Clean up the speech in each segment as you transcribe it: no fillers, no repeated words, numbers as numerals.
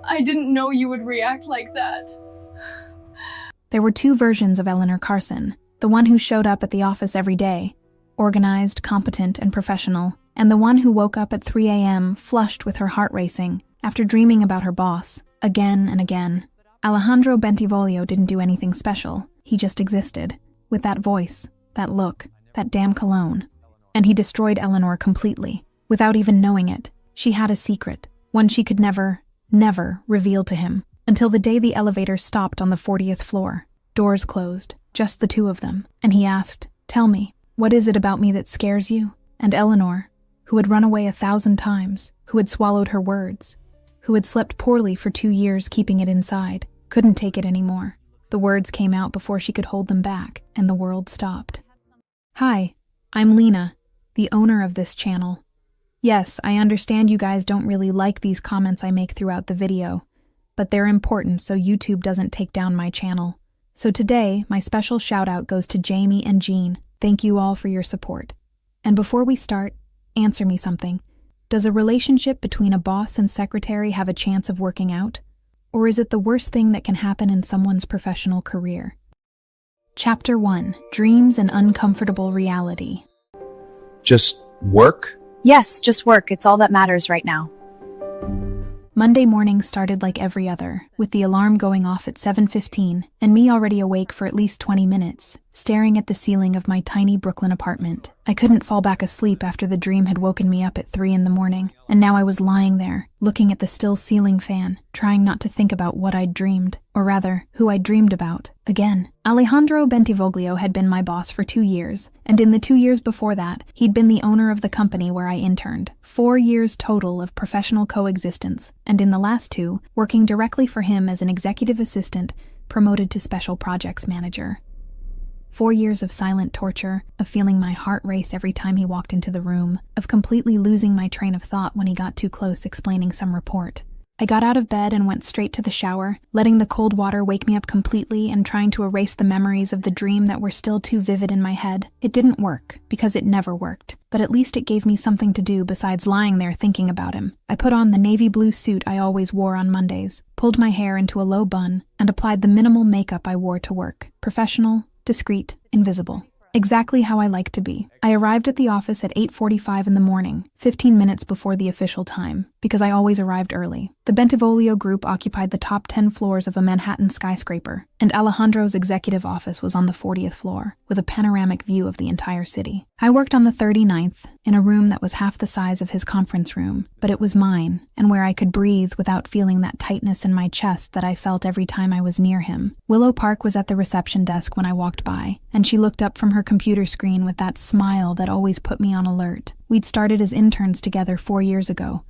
I didn't know you would react like that. There were two versions of Eleanor Carson, the one who showed up at the office every day, organized, competent, and professional, and the one who woke up at 3 a.m. flushed with her heart racing after dreaming about her boss, again and again. Alejandro Bentivoglio didn't do anything special. He just existed, with that voice, that look, that damn cologne. And he destroyed Eleanor completely. Without even knowing it, she had a secret, one she could never reveal to him, until the day the elevator stopped on the 40th floor. Doors closed, just the two of them, and he asked, "Tell me, what is it about me that scares you?" And Eleanor, who had run away 1,000 times, who had swallowed her words, who had slept poorly for 2 years keeping it inside, couldn't take it anymore. The words came out before she could hold them back, and the world stopped. "Hi, I'm Lena, the owner of this channel. Yes, I understand you guys don't really like these comments I make throughout the video, but they're important so YouTube doesn't take down my channel. So today, my special shout-out goes to Jamie and Jean. Thank you all for your support. And before we start, answer me something. Does a relationship between a boss and secretary have a chance of working out? Or is it the worst thing that can happen in someone's professional career?" Chapter 1. Dreams and Uncomfortable Reality. Just work? Yes, just work. It's all that matters right now. Monday morning started like every other, with the alarm going off at 7:15 and me already awake for at least 20 minutes, staring at the ceiling of my tiny Brooklyn apartment. I couldn't fall back asleep after the dream had woken me up at 3 in the morning, and now I was lying there, looking at the still ceiling fan, trying not to think about what I'd dreamed, or rather, who I'd dreamed about, again. Alejandro Bentivoglio had been my boss for 2 years, and in the 2 years before that, he'd been the owner of the company where I interned. 4 years total of professional coexistence, and in the last 2, working directly for him as an executive assistant, promoted to special projects manager. 4 years of silent torture, of feeling my heart race every time he walked into the room, of completely losing my train of thought when he got too close explaining some report. I got out of bed and went straight to the shower, letting the cold water wake me up completely and trying to erase the memories of the dream that were still too vivid in my head. It didn't work, because it never worked, but at least it gave me something to do besides lying there thinking about him. I put on the navy blue suit I always wore on Mondays, pulled my hair into a low bun, and applied the minimal makeup I wore to work. Professional, discreet, invisible. Exactly how I like to be. I arrived at the office at 8:45 in the morning, 15 minutes before the official time, because I always arrived early. The Bentivoglio group occupied the top 10 floors of a Manhattan skyscraper, and Alejandro's executive office was on the 40th floor, with a panoramic view of the entire city. I worked on the 39th, in a room that was half the size of his conference room, but it was mine, and where I could breathe without feeling that tightness in my chest that I felt every time I was near him. Willow Park was at the reception desk when I walked by, and she looked up from her computer screen with that smile that always put me on alert. We'd started as interns together 4 years ago,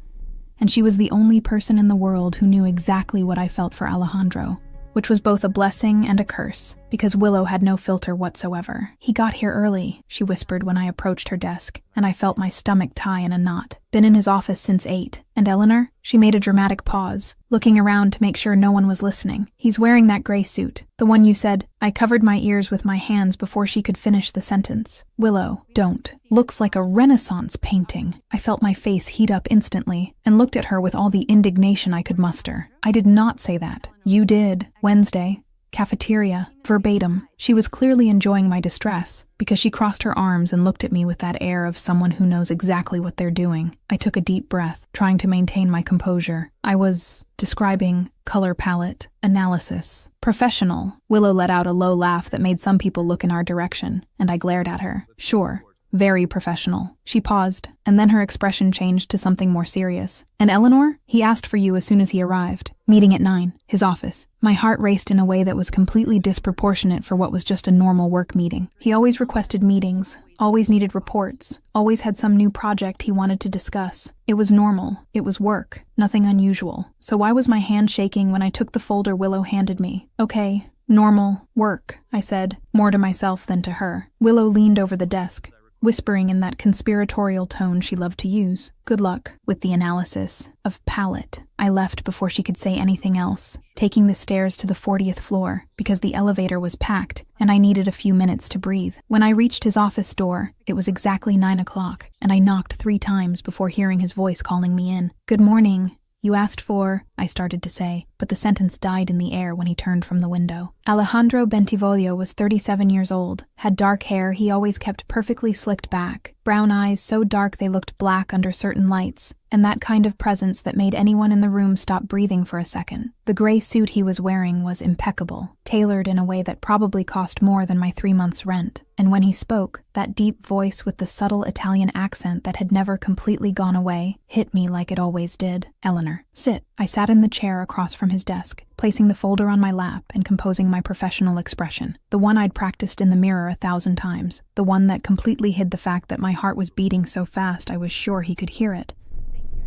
and she was the only person in the world who knew exactly what I felt for Alejandro, which was both a blessing and a curse, because Willow had no filter whatsoever. "He got here early," she whispered when I approached her desk, and I felt my stomach tie in a knot. "Been in his office since 8. And Eleanor?" She made a dramatic pause, looking around to make sure no one was listening. "He's wearing that gray suit. The one you said." I covered my ears with my hands before she could finish the sentence. "Willow, don't. Looks like a Renaissance painting." I felt my face heat up instantly, and looked at her with all the indignation I could muster. "I did not say that." "You did. Wednesday. Cafeteria, verbatim." She was clearly enjoying my distress, because she crossed her arms and looked at me with that air of someone who knows exactly what they're doing. I took a deep breath, trying to maintain my composure. I was describing color palette, analysis, professional. Willow let out a low laugh that made some people look in our direction, and I glared at her. "Sure. Very professional." She paused, and then her expression changed to something more serious. "And Eleanor? He asked for you as soon as he arrived. Meeting at 9, his office." My heart raced in a way that was completely disproportionate for what was just a normal work meeting. He always requested meetings, always needed reports, always had some new project he wanted to discuss. It was normal. It was work. Nothing unusual. So why was my hand shaking when I took the folder Willow handed me? "Okay, normal, work," I said, more to myself than to her. Willow leaned over the desk, whispering in that conspiratorial tone she loved to use. "Good luck with the analysis of palette." I left before she could say anything else, taking the stairs to the 40th floor, because the elevator was packed, and I needed a few minutes to breathe. When I reached his office door, it was exactly 9 o'clock, and I knocked 3 times before hearing his voice calling me in. "Good morning, You asked for, I started to say, but the sentence died in the air when he turned from the window. Alejandro Bentivoglio was 37 years old, had dark hair he always kept perfectly slicked back, brown eyes so dark they looked black under certain lights, and that kind of presence that made anyone in the room stop breathing for a second. The gray suit he was wearing was impeccable, tailored in a way that probably cost more than my 3 months' rent. And when he spoke, that deep voice with the subtle Italian accent that had never completely gone away hit me like it always did. Eleanor, sit. I sat in the chair across from his desk, placing the folder on my lap and composing my professional expression. The one I'd practiced in the mirror 1,000 times. The one that completely hid the fact that my heart was beating so fast I was sure he could hear it.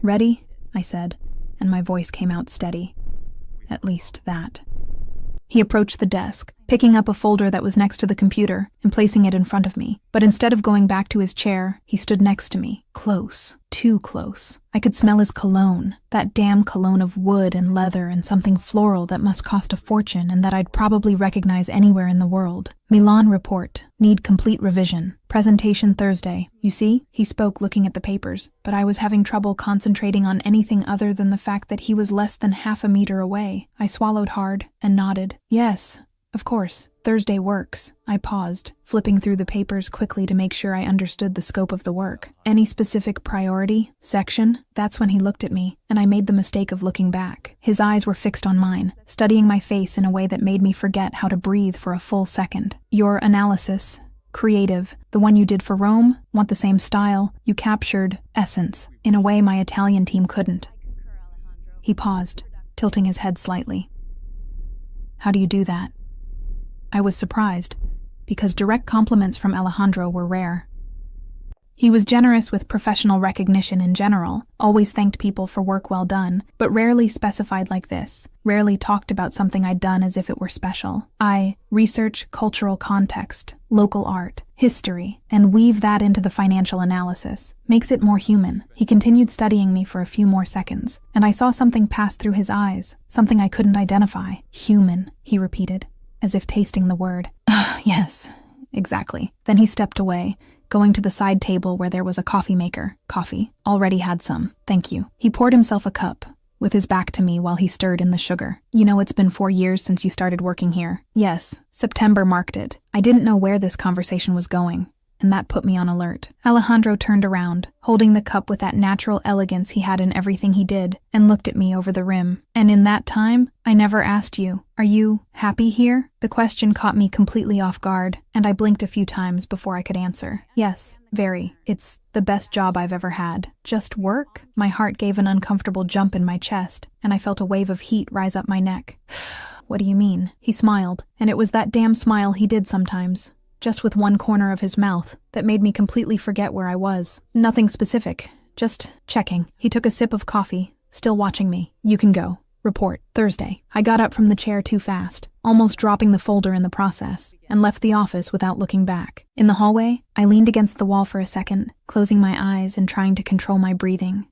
Ready? I said, and my voice came out steady. At least that. He approached the desk, picking up a folder that was next to the computer and placing it in front of me. But instead of going back to his chair, he stood next to me. Close. Too close. I could smell his cologne, that damn cologne of wood and leather and something floral that must cost a fortune and that I'd probably recognize anywhere in the world. Milan report. Need complete revision. Presentation Thursday. You see? He spoke looking at the papers, but I was having trouble concentrating on anything other than the fact that he was less than half a meter away. I swallowed hard and nodded. Yes. Of course, Thursday works. I paused, flipping through the papers quickly to make sure I understood the scope of the work. Any specific priority? Section? That's when he looked at me, and I made the mistake of looking back. His eyes were fixed on mine, studying my face in a way that made me forget how to breathe for a full second. Your analysis. Creative. The one you did for Rome? Want the same style? You captured essence, in a way my Italian team couldn't. He paused, tilting his head slightly. How do you do that? I was surprised, because direct compliments from Alejandro were rare. He was generous with professional recognition in general, always thanked people for work well done, but rarely specified like this, rarely talked about something I'd done as if it were special. I research cultural context, local art, history, and weave that into the financial analysis. Makes it more human. He continued studying me for a few more seconds, and I saw something pass through his eyes, something I couldn't identify. Human, he repeated, as if tasting the word. Yes, exactly. Then he stepped away, going to the side table where there was a coffee maker. Coffee. Already had some. Thank you. He poured himself a cup, with his back to me while he stirred in the sugar. You know, it's been 4 years since you started working here. Yes, September marked it. I didn't know where this conversation was going, and that put me on alert. Alejandro turned around, holding the cup with that natural elegance he had in everything he did, and looked at me over the rim. And in that time, I never asked you, are you happy here? The question caught me completely off guard, and I blinked a few times before I could answer. Yes, very. It's the best job I've ever had. Just work? My heart gave an uncomfortable jump in my chest, and I felt a wave of heat rise up my neck. What do you mean? He smiled, and it was that damn smile he did sometimes, just with one corner of his mouth, that made me completely forget where I was. Nothing specific, just checking. He took a sip of coffee, still watching me. You can go. Report. Thursday. I got up from the chair too fast, almost dropping the folder in the process, and left the office without looking back. In the hallway, I leaned against the wall for a second, closing my eyes and trying to control my breathing.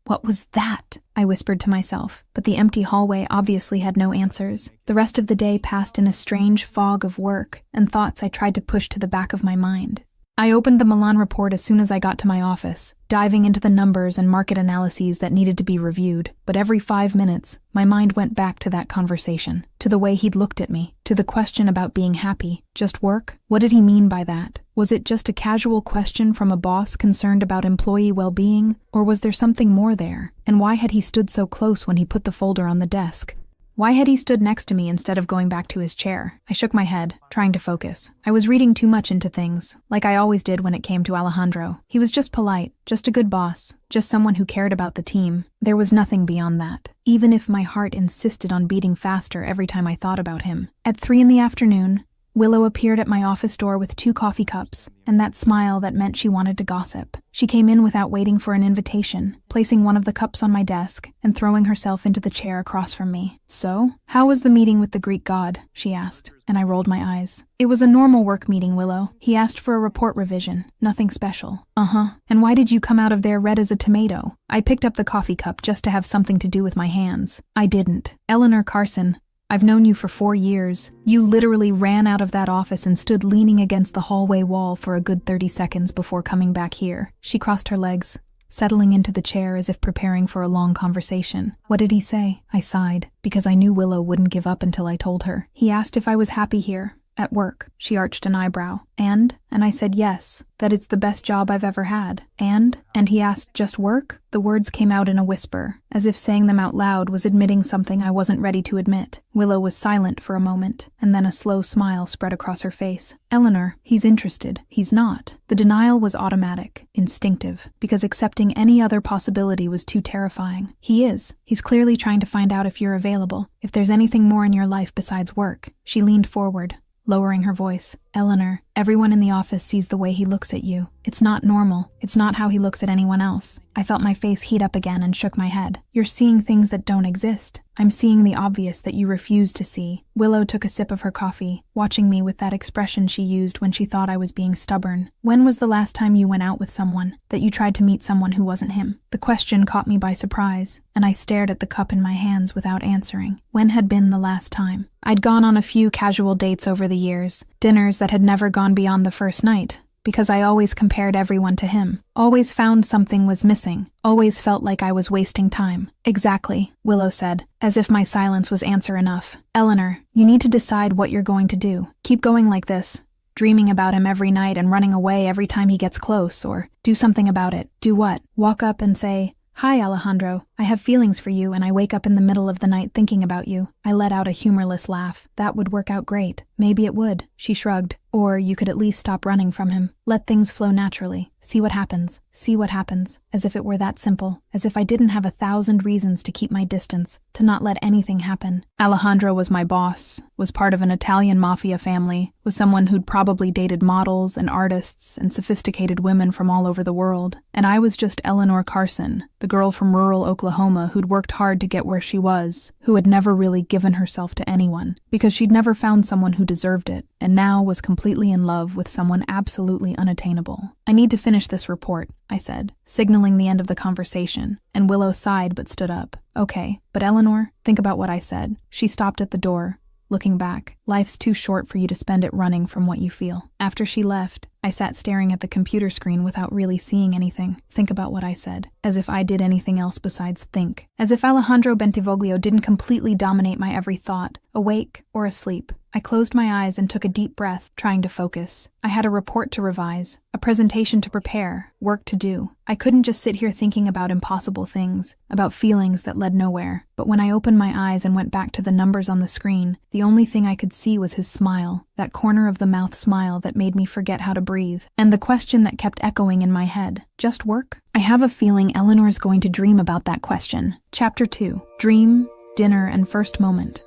What was that? I whispered to myself, but the empty hallway obviously had no answers. The rest of the day passed in a strange fog of work and thoughts I tried to push to the back of my mind. I opened the Milan report as soon as I got to my office, diving into the numbers and market analyses that needed to be reviewed, but every 5 minutes, my mind went back to that conversation, to the way he'd looked at me, to the question about being happy. Just work? What did he mean by that? Was it just a casual question from a boss concerned about employee well-being, or was there something more there? And why had he stood so close when he put the folder on the desk? Why had he stood next to me instead of going back to his chair? I shook my head, trying to focus. I was reading too much into things, like I always did when it came to Alejandro. He was just polite, just a good boss, just someone who cared about the team. There was nothing beyond that, even if my heart insisted on beating faster every time I thought about him. At 3 p.m, Willow appeared at my office door with 2 coffee cups, and that smile that meant she wanted to gossip. She came in without waiting for an invitation, placing one of the cups on my desk and throwing herself into the chair across from me. So, how was the meeting with the Greek god? She asked, and I rolled my eyes. It was a normal work meeting, Willow. He asked for a report revision. Nothing special. And why did you come out of there red as a tomato? I picked up the coffee cup just to have something to do with my hands. I didn't. Eleanor Carson, I've known you for 4 years. You literally ran out of that office and stood leaning against the hallway wall for a good 30 seconds before coming back here. She crossed her legs, settling into the chair as if preparing for a long conversation. What did he say? I sighed, because I knew Willow wouldn't give up until I told her. He asked if I was happy here. At work. She arched an eyebrow. And I said yes, that it's the best job I've ever had. And he asked, just work? The words came out in a whisper, as if saying them out loud was admitting something I wasn't ready to admit. Willow was silent for a moment, and then a slow smile spread across her face. Eleanor, he's interested. He's not. The denial was automatic, instinctive, because accepting any other possibility was too terrifying. He is. He's clearly trying to find out if you're available, if there's anything more in your life besides work. She leaned forward, lowering her voice. Eleanor, everyone in the office sees the way he looks at you. It's not normal. It's not how he looks at anyone else. I felt my face heat up again and shook my head. You're seeing things that don't exist. I'm seeing the obvious that you refuse to see. Willow took a sip of her coffee, watching me with that expression she used when she thought I was being stubborn. When was the last time you went out with someone, that you tried to meet someone who wasn't him? The question caught me by surprise, and I stared at the cup in my hands without answering. When had been the last time? I'd gone on a few casual dates over the years, dinners that had never gone beyond the first night, because I always compared everyone to him, always found something was missing, always felt like I was wasting time. Exactly, Willow said, as if my silence was answer enough. Eleanor, you need to decide what you're going to do. Keep going like this, dreaming about him every night and running away every time he gets close, or do something about it. Do what? Walk up and say, "Hi, Alejandro. I have feelings for you and I wake up in the middle of the night thinking about you." I let out a humorless laugh. That would work out great. Maybe it would, she shrugged. Or you could at least stop running from him. Let things flow naturally. See what happens. See what happens. As if it were that simple. As if I didn't have 1,000 reasons to keep my distance, to not let anything happen. Alejandro was my boss, was part of an Italian mafia family, was someone who'd probably dated models and artists and sophisticated women from all over the world. And I was just Eleanor Carson, the girl from rural Oklahoma who'd worked hard to get where she was, who had never really given herself to anyone, because she'd never found someone who deserved it, and now was completely in love with someone absolutely unattainable. I need to finish this report, I said, signaling the end of the conversation, and Willow sighed but stood up. Okay, but Eleanor, think about what I said. She stopped at the door, looking back. Life's too short for you to spend it running from what you feel. After she left, I sat staring at the computer screen without really seeing anything. Think about what I said. As if I did anything else besides think. As if Alejandro Bentivoglio didn't completely dominate my every thought, awake or asleep. I closed my eyes and took a deep breath, trying to focus. I had a report to revise, a presentation to prepare, work to do. I couldn't just sit here thinking about impossible things, about feelings that led nowhere. But when I opened my eyes and went back to the numbers on the screen, the only thing I could see was his smile, that corner of the mouth smile that made me forget how to breathe. And the question that kept echoing in my head, just work? I have a feeling Eleanor's going to dream about that question. Chapter 2. Dream, Dinner, and First Moment.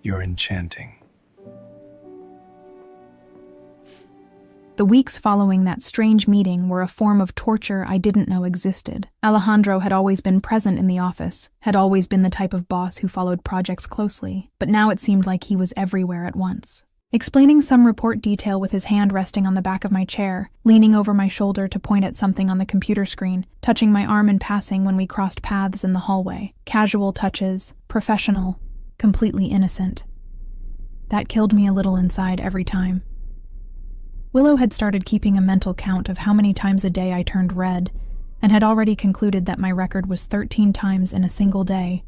You're enchanting. The weeks following that strange meeting were a form of torture I didn't know existed. Alejandro had always been present in the office, had always been the type of boss who followed projects closely, but now it seemed like he was everywhere at once. Explaining some report detail with his hand resting on the back of my chair, leaning over my shoulder to point at something on the computer screen, touching my arm in passing when we crossed paths in the hallway. Casual touches, professional, completely innocent. That killed me a little inside every time. Willow had started keeping a mental count of how many times a day I turned red, and had already concluded that my record was 13 times in a single day.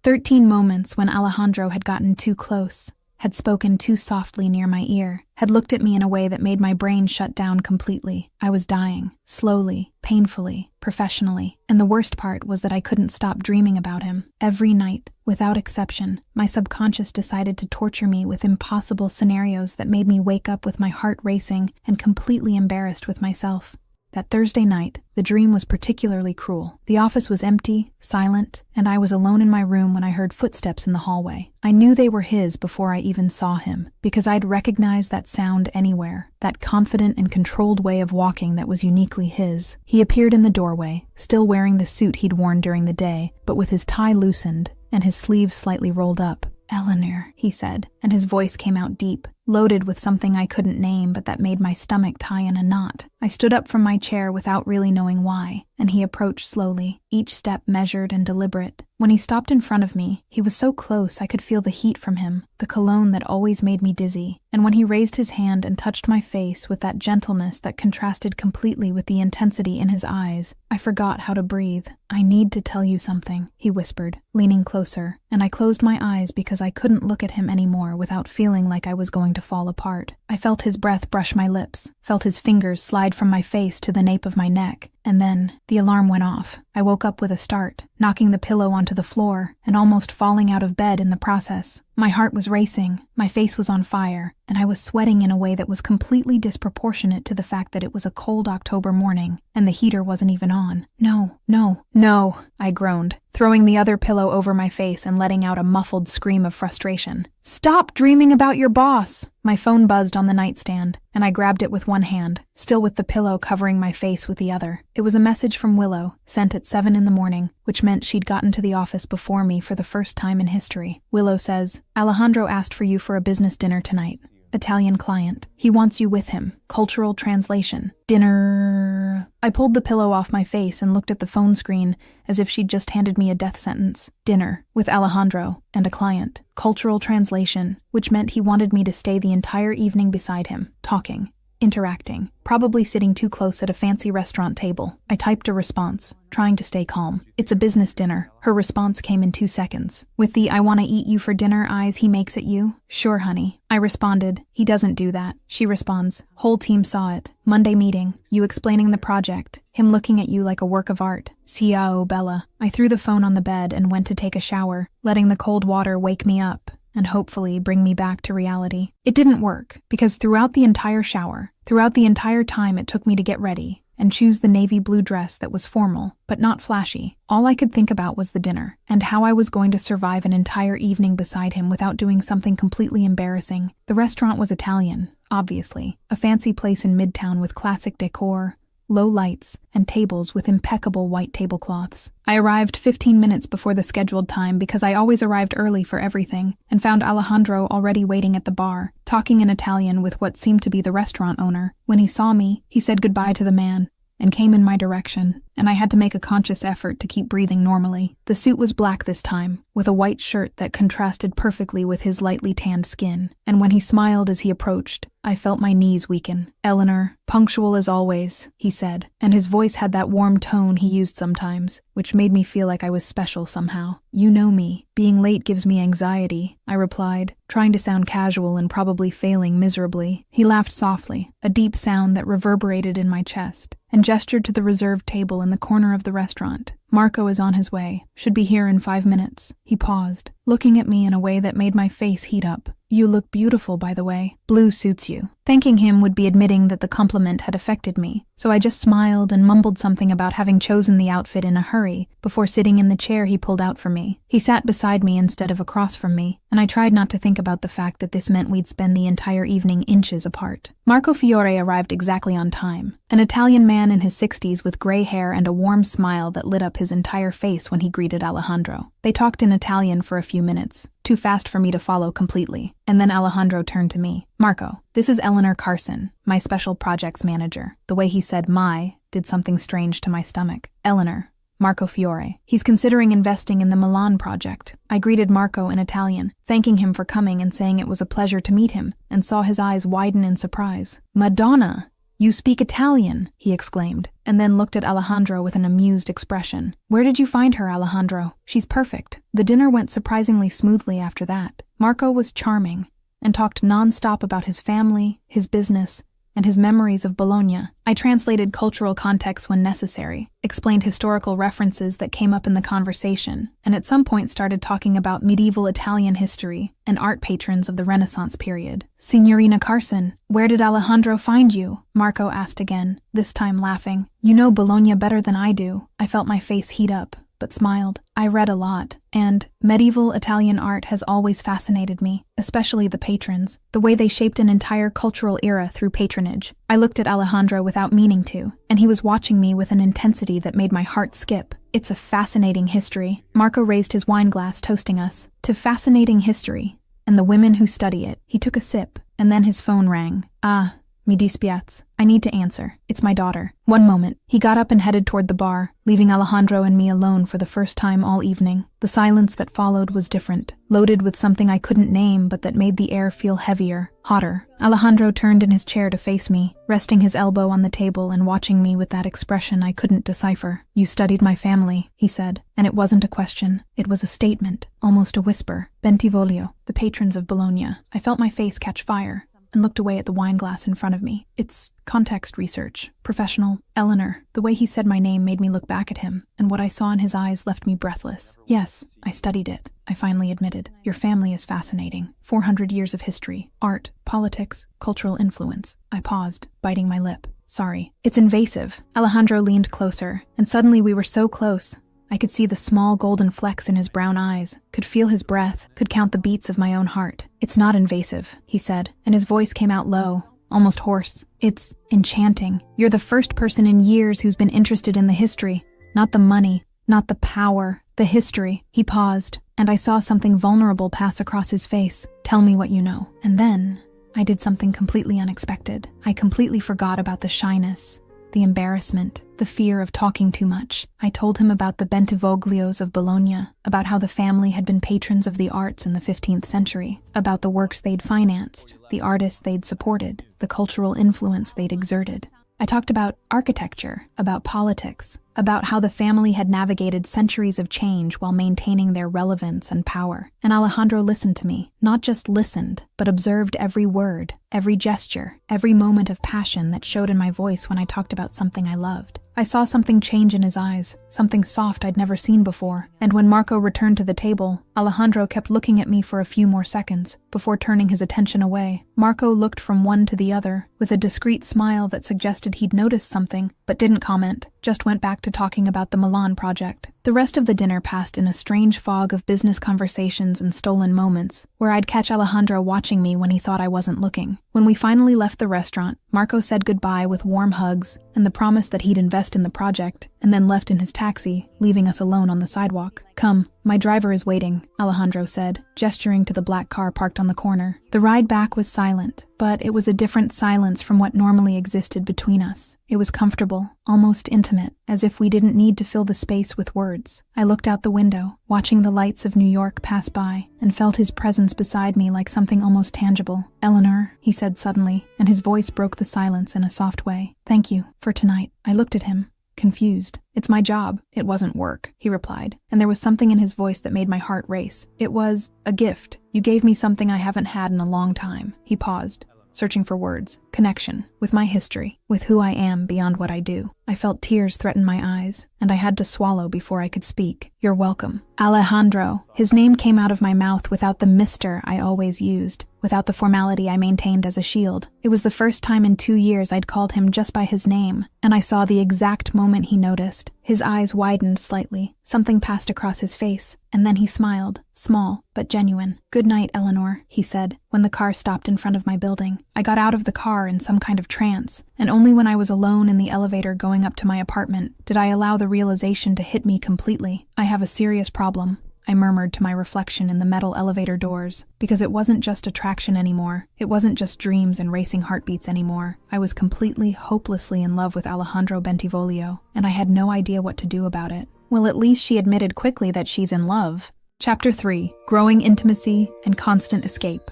13 moments when Alejandro had gotten too close, had spoken too softly near my ear, had looked at me in a way that made my brain shut down completely. I was dying, slowly, painfully, professionally, and the worst part was that I couldn't stop dreaming about him. Every night, without exception, my subconscious decided to torture me with impossible scenarios that made me wake up with my heart racing and completely embarrassed with myself. That Thursday night, the dream was particularly cruel. The office was empty, silent, and I was alone in my room when I heard footsteps in the hallway. I knew they were his before I even saw him, because I'd recognized that sound anywhere, that confident and controlled way of walking that was uniquely his. He appeared in the doorway, still wearing the suit he'd worn during the day, but with his tie loosened and his sleeves slightly rolled up. "Eleanor," he said, and his voice came out deep, loaded with something I couldn't name but that made my stomach tie in a knot. I stood up from my chair without really knowing why, and he approached slowly, each step measured and deliberate. When he stopped in front of me, he was so close I could feel the heat from him, the cologne that always made me dizzy. And when he raised his hand and touched my face with that gentleness that contrasted completely with the intensity in his eyes, I forgot how to breathe. "I need to tell you something," he whispered, leaning closer, and I closed my eyes because I couldn't look at him anymore without feeling like I was going to fall apart. I felt his breath brush my lips, felt his fingers slide from my face to the nape of my neck, and then the alarm went off. I woke up with a start, knocking the pillow onto the floor and almost falling out of bed in the process. My heart was racing, my face was on fire, and I was sweating in a way that was completely disproportionate to the fact that it was a cold October morning and the heater wasn't even on. No, I groaned, throwing the other pillow over my face and letting out a muffled scream of frustration. "Stop dreaming about your boss!" My phone buzzed on the nightstand, and I grabbed it with one hand, still with the pillow covering my face with the other. It was a message from Willow, sent at 7 in the morning, which meant she'd gotten to the office before me for the first time in history. Willow says, "Alejandro asked for you for a business dinner tonight. Italian client. He wants you with him. Cultural translation. Dinner." I pulled the pillow off my face and looked at the phone screen as if she'd just handed me a death sentence. Dinner with Alejandro and a client. Cultural translation, which meant he wanted me to stay the entire evening beside him, talking, interacting, probably sitting too close at a fancy restaurant table. I typed a response, trying to stay calm. "It's a business dinner." Her response came in 2 seconds. With the "I want to eat you for dinner" eyes he makes at you. "Sure, honey." I responded. "He doesn't do that." She responds. "Whole team saw it. Monday meeting. You explaining the project. Him looking at you like a work of art. Ciao, Bella." I threw the phone on the bed and went to take a shower, letting the cold water wake me up and hopefully bring me back to reality. It didn't work, because throughout the entire shower, throughout the entire time it took me to get ready and choose the navy blue dress that was formal, but not flashy, all I could think about was the dinner, and how I was going to survive an entire evening beside him without doing something completely embarrassing. The restaurant was Italian, obviously, a fancy place in Midtown with classic decor, low lights, and tables with impeccable white tablecloths. I arrived 15 minutes before the scheduled time because I always arrived early for everything, and found Alejandro already waiting at the bar, talking in Italian with what seemed to be the restaurant owner. When he saw me, he said goodbye to the man and came in my direction, and I had to make a conscious effort to keep breathing normally. The suit was black this time, with a white shirt that contrasted perfectly with his lightly tanned skin, and when he smiled as he approached, I felt my knees weaken. "Eleanor, punctual as always," he said, and his voice had that warm tone he used sometimes, which made me feel like I was special somehow. "You know me. Being late gives me anxiety," I replied, trying to sound casual and probably failing miserably. He laughed softly, a deep sound that reverberated in my chest, and gestured to the reserved table in the corner of the restaurant. "Marco is on his way. Should be here in 5 minutes." He paused, looking at me in a way that made my face heat up. "You look beautiful, by the way. Blue suits you." Thanking him would be admitting that the compliment had affected me, so I just smiled and mumbled something about having chosen the outfit in a hurry before sitting in the chair he pulled out for me. He sat beside me instead of across from me, and I tried not to think about the fact that this meant we'd spend the entire evening inches apart. Marco Fiore arrived exactly on time, an Italian man in his 60s with gray hair and a warm smile that lit up his entire face when he greeted Alejandro. They talked in Italian for a few minutes, too fast for me to follow completely, and then Alejandro turned to me. "Marco, this is Eleanor Carson, my special projects manager." The way he said "my" did something strange to my stomach. "Eleanor, Marco Fiore. He's considering investing in the Milan project." I greeted Marco in Italian, thanking him for coming and saying it was a pleasure to meet him, and saw his eyes widen in surprise. "Madonna! You speak Italian," he exclaimed, and then looked at Alejandro with an amused expression. "Where did you find her, Alejandro? She's perfect." The dinner went surprisingly smoothly after that. Marco was charming, and talked non-stop about his family, his business, and his memories of Bologna. I translated cultural context when necessary, explained historical references that came up in the conversation, and at some point started talking about medieval Italian history and art patrons of the Renaissance period. "Signorina Carson, where did Alejandro find you?" Marco asked again, this time laughing. "You know Bologna better than I do." I felt my face heat up, but smiled. I read a lot, and medieval Italian art has always fascinated me, especially the patrons, the way they shaped an entire cultural era through patronage. I looked at Alejandro without meaning to, and he was watching me with an intensity that made my heart skip. "It's a fascinating history." Marco raised his wine glass, toasting us to fascinating history, and the women who study it. He took a sip, and then his phone rang. "Ah, Mi dispiace. I need to answer. It's my daughter. One moment. He got up and headed toward the bar, leaving Alejandro and me alone for the first time all evening. The silence that followed was different, loaded with something I couldn't name but that made the air feel heavier, hotter. Alejandro turned in his chair to face me, resting his elbow on the table and watching me with that expression I couldn't decipher. "You studied my family," he said, and it wasn't a question. It was a statement, almost a whisper. Bentivoglio, the patrons of Bologna. I felt my face catch fire and looked away at the wine glass in front of me. It's context research. Professional. Eleanor. The way he said my name made me look back at him, and what I saw in his eyes left me breathless. "Yes, I studied it," I finally admitted. "Your family is fascinating. 400 years of history, art, politics, cultural influence." I paused, biting my lip. "Sorry. It's invasive." Alejandro leaned closer, and suddenly we were so close. I could see the small golden flecks in his brown eyes, could feel his breath, could count the beats of my own heart. "It's not invasive," he said, and his voice came out low, almost hoarse. "It's enchanting. You're the first person in years who's been interested in the history. Not the money, not the power, the history." He paused, and I saw something vulnerable pass across his face. "Tell me what you know." And then I did something completely unexpected. I completely forgot about the shyness, the embarrassment, the fear of talking too much. I told him about the Bentivoglios of Bologna, about how the family had been patrons of the arts in the 15th century, about the works they'd financed, the artists they'd supported, the cultural influence they'd exerted. I talked about architecture, about politics, about how the family had navigated centuries of change while maintaining their relevance and power. And Alejandro listened to me, not just listened, but observed every word, every gesture, every moment of passion that showed in my voice when I talked about something I loved. I saw something change in his eyes, something soft I'd never seen before, and when Marco returned to the table, Alejandro kept looking at me for a few more seconds, before turning his attention away. Marco looked from one to the other, with a discreet smile that suggested he'd noticed something, but didn't comment, just went back to talking about the Milan project. The rest of the dinner passed in a strange fog of business conversations and stolen moments, where I'd catch Alejandro watching me when he thought I wasn't looking. When we finally left the restaurant, Marco said goodbye with warm hugs and the promise that he'd invest in the project, and then left in his taxi, leaving us alone on the sidewalk. "Come, my driver is waiting," Alejandro said, gesturing to the black car parked on the corner. The ride back was silent, but it was a different silence from what normally existed between us. It was comfortable, almost intimate, as if we didn't need to fill the space with words. I looked out the window, watching the lights of New York pass by, and felt his presence beside me like something almost tangible. "Eleanor," he said suddenly, and his voice broke the silence in a soft way. "Thank you for tonight." I looked at him, confused. "It's my job. It wasn't work," he replied, and there was something in his voice that made my heart race. "It was a gift. You gave me something I haven't had in a long time." He paused, searching for words. "Connection with my history, with who I am beyond what I do." I felt tears threaten my eyes, and I had to swallow before I could speak. "You're welcome." Alejandro. His name came out of my mouth without the Mr. I always used, without the formality I maintained as a shield. It was the first time in 2 years I'd called him just by his name, and I saw the exact moment he noticed. His eyes widened slightly. Something passed across his face, and then he smiled, small but genuine. "Good night, Eleanor," he said, when the car stopped in front of my building. I got out of the car in some kind of trance, and only when I was alone in the elevator going up to my apartment did I allow the realization to hit me completely. "I have a serious problem," I murmured to my reflection in the metal elevator doors, because it wasn't just attraction anymore. It wasn't just dreams and racing heartbeats anymore. I was completely, hopelessly in love with Alejandro Bentivoglio, and I had no idea what to do about it. Well, at least she admitted quickly that she's in love. Chapter 3. Growing Intimacy and Constant Escape.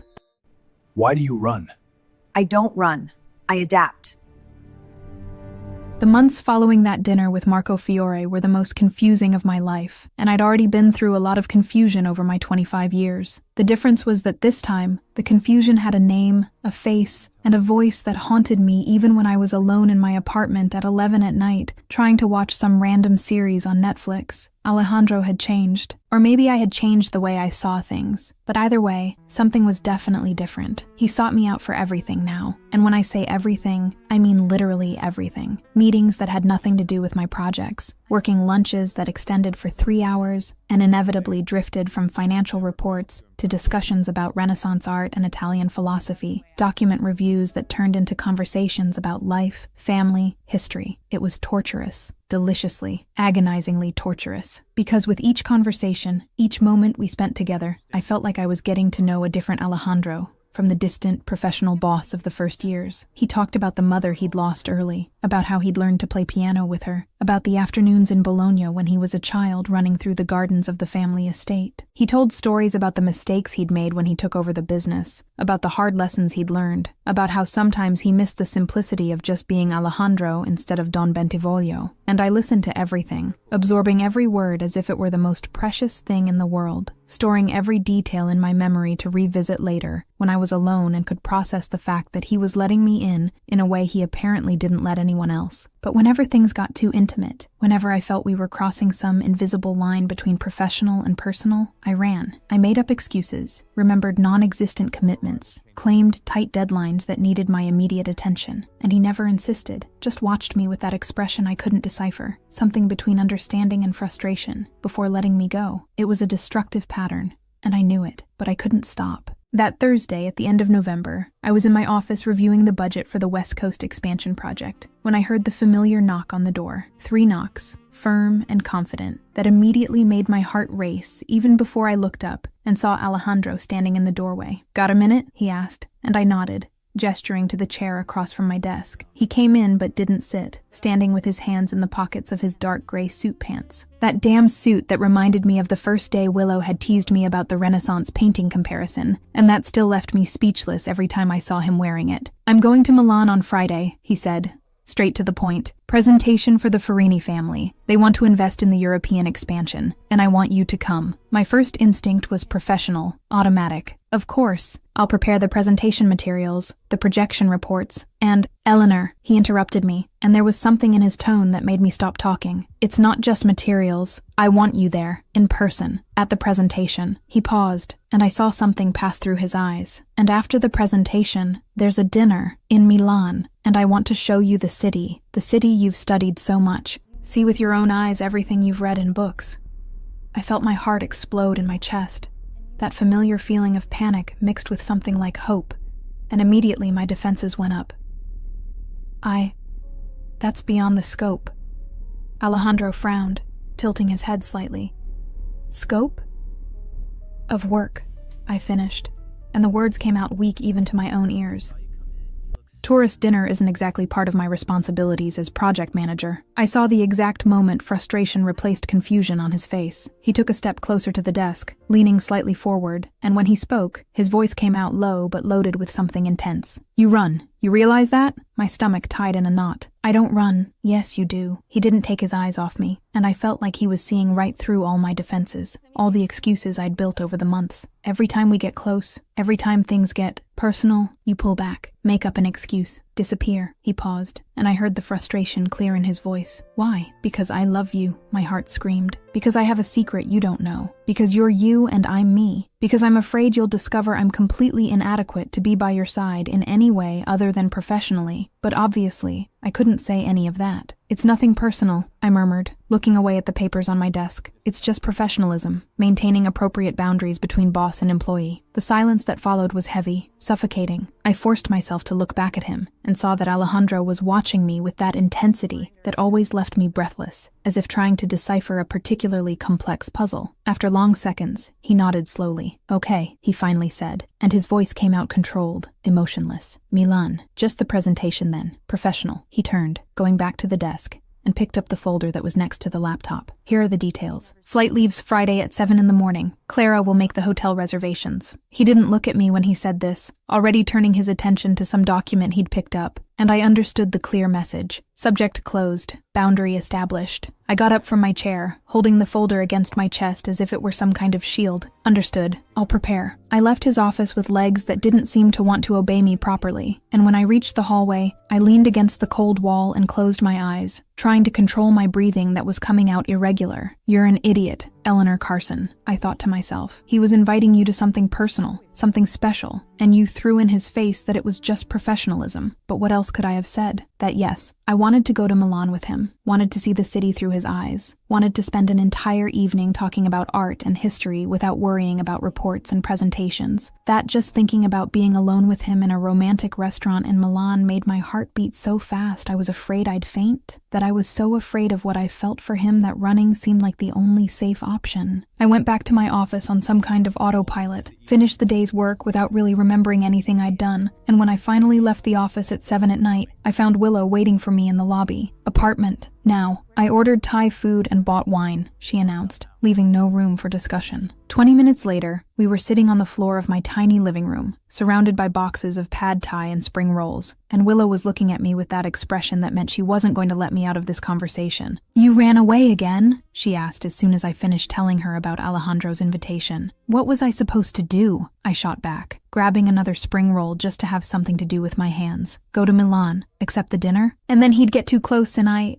Why do you run? I don't run. I adapt. The months following that dinner with Marco Fiore were the most confusing of my life, and I'd already been through a lot of confusion over my 25 years. The difference was that this time, the confusion had a name, a face, and a voice that haunted me even when I was alone in my apartment at 11 at night, trying to watch some random series on Netflix. Alejandro had changed, or maybe I had changed the way I saw things. But either way, something was definitely different. He sought me out for everything now, and when I say everything, I mean literally everything. Meetings that had nothing to do with my projects, working lunches that extended for 3 hours, and inevitably drifted from financial reports to discussions about Renaissance art and Italian philosophy, document reviews that turned into conversations about life, family, history. It was torturous, deliciously, agonizingly torturous. Because with each conversation, each moment we spent together, I felt like I was getting to know a different Alejandro, from the distant, professional boss of the first years. He talked about the mother he'd lost early, about how he'd learned to play piano with her, about the afternoons in Bologna when he was a child running through the gardens of the family estate. He told stories about the mistakes he'd made when he took over the business, about the hard lessons he'd learned, about how sometimes he missed the simplicity of just being Alejandro instead of Don Bentivoglio. And I listened to everything, absorbing every word as if it were the most precious thing in the world, storing every detail in my memory to revisit later, when I was alone and could process the fact that he was letting me in a way he apparently didn't let anyone else. But whenever things got too intimate, whenever I felt we were crossing some invisible line between professional and personal, I ran. I made up excuses, remembered non-existent commitments, claimed tight deadlines that needed my immediate attention, and he never insisted, just watched me with that expression I couldn't decipher, something between understanding and frustration, before letting me go. It was a destructive pattern, and I knew it, but I couldn't stop. That Thursday, at the end of November, I was in my office reviewing the budget for the West Coast expansion project, when I heard the familiar knock on the door. 3 knocks, firm and confident, that immediately made my heart race even before I looked up and saw Alejandro standing in the doorway. "Got a minute?" he asked, and I nodded, gesturing to the chair across from my desk. He came in but didn't sit, standing with his hands in the pockets of his dark gray suit pants. That damn suit that reminded me of the first day Willow had teased me about the Renaissance painting comparison, and that still left me speechless every time I saw him wearing it. "I'm going to Milan on Friday," he said. Straight to the point. "Presentation for the Farini family. They want to invest in the European expansion, and I want you to come." My first instinct was professional, automatic. Of course, I'll prepare the presentation materials, the projection reports, and Eleanor, he interrupted me, and there was something in his tone that made me stop talking. "It's not just materials. I want you there, in person, at the presentation." He paused, and I saw something pass through his eyes. "And after the presentation, there's a dinner in Milan, and I want to show you the city you've studied so much. See with your own eyes everything you've read in books." I felt my heart explode in my chest. That familiar feeling of panic mixed with something like hope, and immediately my defenses went up. That's beyond the scope." Alejandro frowned, tilting his head slightly. "Scope?" "Of work," I finished, and the words came out weak even to my own ears. Tourist dinner isn't exactly part of my responsibilities as project manager. I saw the exact moment frustration replaced confusion on his face. He took a step closer to the desk, leaning slightly forward, and when he spoke, his voice came out low but loaded with something intense. "You run. You realize that?" My stomach tied in a knot. "I don't run." "Yes, you do." He didn't take his eyes off me, and I felt like he was seeing right through all my defenses, all the excuses I'd built over the months. "Every time we get close, every time things get personal, you pull back, make up an excuse, disappear." He paused, and I heard the frustration clear in his voice. "Why?" "Because I love you," my heart screamed. "Because I have a secret you don't know. Because you're you and I'm me. Because I'm afraid you'll discover I'm completely inadequate to be by your side in any way other than professionally." But obviously, I couldn't say any of that. "It's nothing personal," I murmured, looking away at the papers on my desk. "It's just professionalism, maintaining appropriate boundaries between boss and employee." The silence that followed was heavy, suffocating. I forced myself to look back at him, and saw that Alejandro was watching me with that intensity that always left me breathless, as if trying to decipher a particularly complex puzzle. After long seconds, he nodded slowly. "Okay," he finally said, and his voice came out controlled, emotionless. "Milan. Just the presentation then. Professional." He turned, going back to the desk, and picked up the folder that was next to the laptop. "Here are the details. Flight leaves Friday at 7 in the morning. Clara will make the hotel reservations." He didn't look at me when he said this, already turning his attention to some document he'd picked up, and I understood the clear message. Subject closed, boundary established. I got up from my chair, holding the folder against my chest as if it were some kind of shield. "Understood. I'll prepare." I left his office with legs that didn't seem to want to obey me properly, and when I reached the hallway, I leaned against the cold wall and closed my eyes, trying to control my breathing that was coming out irregular. "You're an idiot, Eleanor Carson," I thought to myself. "He was inviting you to something personal, something special, and you threw in his face that it was just professionalism." But what else could I have said? That yes, I wanted to go to Milan with him, wanted to see the city through his eyes, wanted to spend an entire evening talking about art and history without worrying about reports and presentations. That just thinking about being alone with him in a romantic restaurant in Milan made my heart beat so fast I was afraid I'd faint, that I was so afraid of what I felt for him that running seemed like the only safe option. I went back to my office on some kind of autopilot, finished the day's work without really remembering anything I'd done, and when I finally left the office at 7 at night, I found Willow waiting for me in the lobby. Apartment. Now, I ordered Thai food and bought wine, she announced, leaving no room for discussion. 20 minutes later, we were sitting on the floor of my tiny living room, surrounded by boxes of pad thai and spring rolls, and Willow was looking at me with that expression that meant she wasn't going to let me out of this conversation. "You ran away again?" she asked as soon as I finished telling her about Alejandro's invitation. "What was I supposed to do?" I shot back, grabbing another spring roll just to have something to do with my hands. "Go to Milan, accept the dinner?" And then he'd get too close and I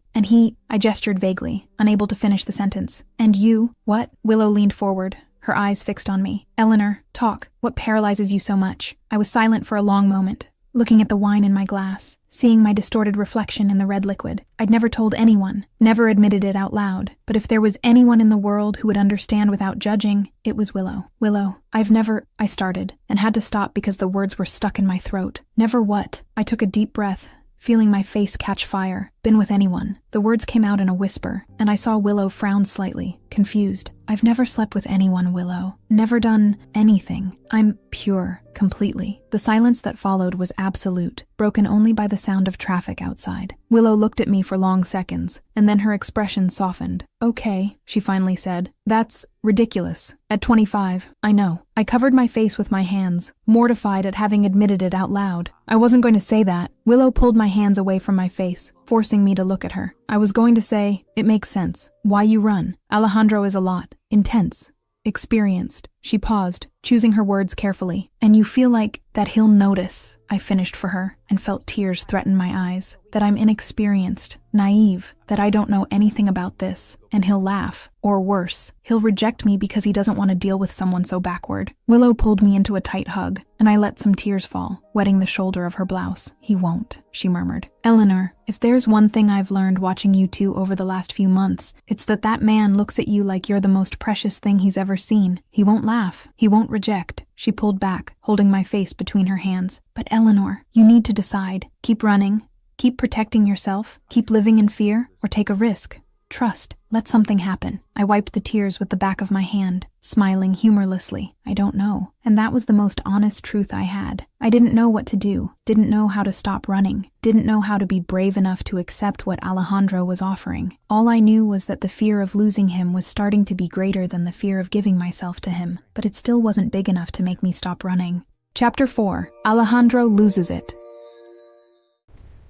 gestured vaguely, unable to finish the sentence. "And you?" "What?" Willow leaned forward, her eyes fixed on me. "Eleanor, talk. What paralyzes you so much?" I was silent for a long moment, looking at the wine in my glass, seeing my distorted reflection in the red liquid. I'd never told anyone, never admitted it out loud, but if there was anyone in the world who would understand without judging, it was Willow. "Willow, I started, and had to stop because the words were stuck in my throat. Never what? I took a deep breath, feeling my face catch fire. Been with anyone. The words came out in a whisper, and I saw Willow frown slightly, confused. "I've never slept with anyone, Willow. Never done anything. I'm pure, completely." The silence that followed was absolute, broken only by the sound of traffic outside. Willow looked at me for long seconds, and then her expression softened. "Okay," she finally said. "That's ridiculous. At 25, I know." I covered my face with my hands, mortified at having admitted it out loud. I wasn't going to say that. Willow pulled my hands away from my face, forcing me to look at her. I was going to say, "It makes sense. Why you run? Alejandro is a lot. Intense. Experienced." She paused, choosing her words carefully. "And you feel like that he'll notice," I finished for her, and felt tears threaten my eyes. "That I'm inexperienced, naive, that I don't know anything about this, and he'll laugh, or worse, he'll reject me because he doesn't want to deal with someone so backward." Willow pulled me into a tight hug, and I let some tears fall, wetting the shoulder of her blouse. "He won't," she murmured. "Eleanor, if there's one thing I've learned watching you two over the last few months, it's that man looks at you like you're the most precious thing he's ever seen. He won't laugh. He won't reject." She pulled back, holding my face between her hands. "But Eleanor, you need to decide. Keep running, keep protecting yourself, keep living in fear, or take a risk. Trust. Let something happen." I wiped the tears with the back of my hand, smiling humorlessly. "I don't know." And that was the most honest truth I had. I didn't know what to do, didn't know how to stop running, didn't know how to be brave enough to accept what Alejandro was offering. All I knew was that the fear of losing him was starting to be greater than the fear of giving myself to him, but it still wasn't big enough to make me stop running. Chapter 4. Alejandro loses it.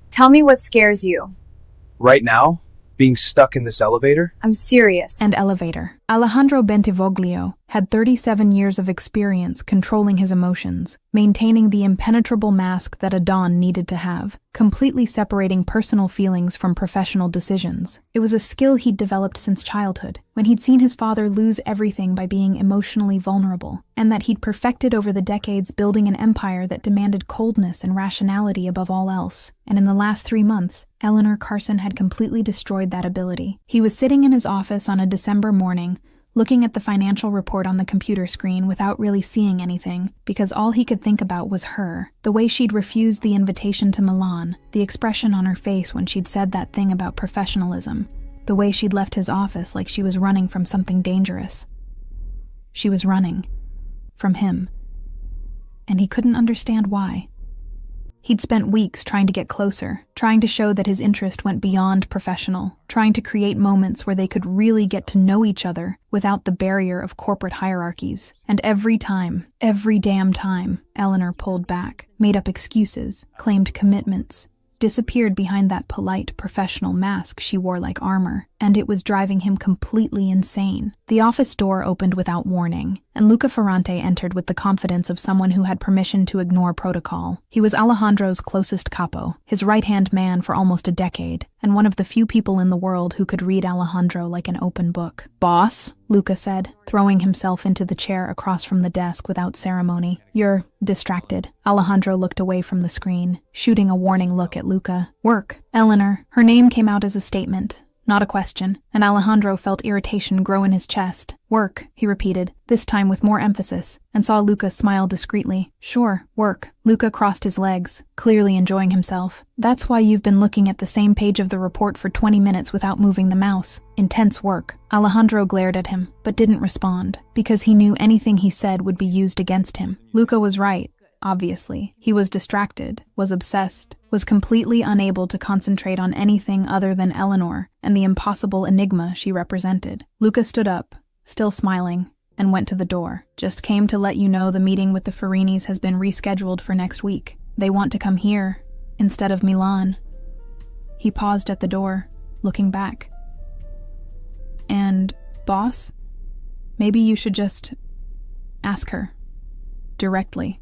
Tell me what scares you. Right now? Being stuck in this elevator? I'm serious. And elevator. Alejandro Bentivoglio had 37 years of experience controlling his emotions, maintaining the impenetrable mask that a Don needed to have, completely separating personal feelings from professional decisions. It was a skill he'd developed since childhood, when he'd seen his father lose everything by being emotionally vulnerable, and that he'd perfected over the decades building an empire that demanded coldness and rationality above all else. And in the last 3 months, Eleanor Carson had completely destroyed that ability. He was sitting in his office on a December morning, looking at the financial report on the computer screen without really seeing anything, because all he could think about was her. The way she'd refused the invitation to Milan, the expression on her face when she'd said that thing about professionalism, the way she'd left his office like she was running from something dangerous. She was running. From him. And he couldn't understand why. He'd spent weeks trying to get closer, trying to show that his interest went beyond professional, trying to create moments where they could really get to know each other without the barrier of corporate hierarchies. And every damn time, Eleanor pulled back, made up excuses, claimed commitments, disappeared behind that polite, professional mask she wore like armor, and it was driving him completely insane. The office door opened without warning, and Luca Ferrante entered with the confidence of someone who had permission to ignore protocol. He was Alejandro's closest capo, his right-hand man for almost a decade, and one of the few people in the world who could read Alejandro like an open book. "Boss," Luca said, throwing himself into the chair across from the desk without ceremony. "You're distracted." Alejandro looked away from the screen, shooting a warning look at Luca. "Work." Eleanor. Her name came out as a statement, Not a question, and Alejandro felt irritation grow in his chest. Work, he repeated, this time with more emphasis, and saw Luca smile discreetly. Sure, work. Luca crossed his legs, clearly enjoying himself. That's why you've been looking at the same page of the report for 20 minutes without moving the mouse. Intense work. Alejandro glared at him, but didn't respond, because he knew anything he said would be used against him. Luca was right. Obviously, he was distracted, was obsessed, was completely unable to concentrate on anything other than Eleanor and the impossible enigma she represented. Luca stood up, still smiling, and went to the door. Just came to let you know the meeting with the Farinis has been rescheduled for next week. They want to come here, instead of Milan. He paused at the door, looking back. And, boss? Maybe you should just ask her, directly,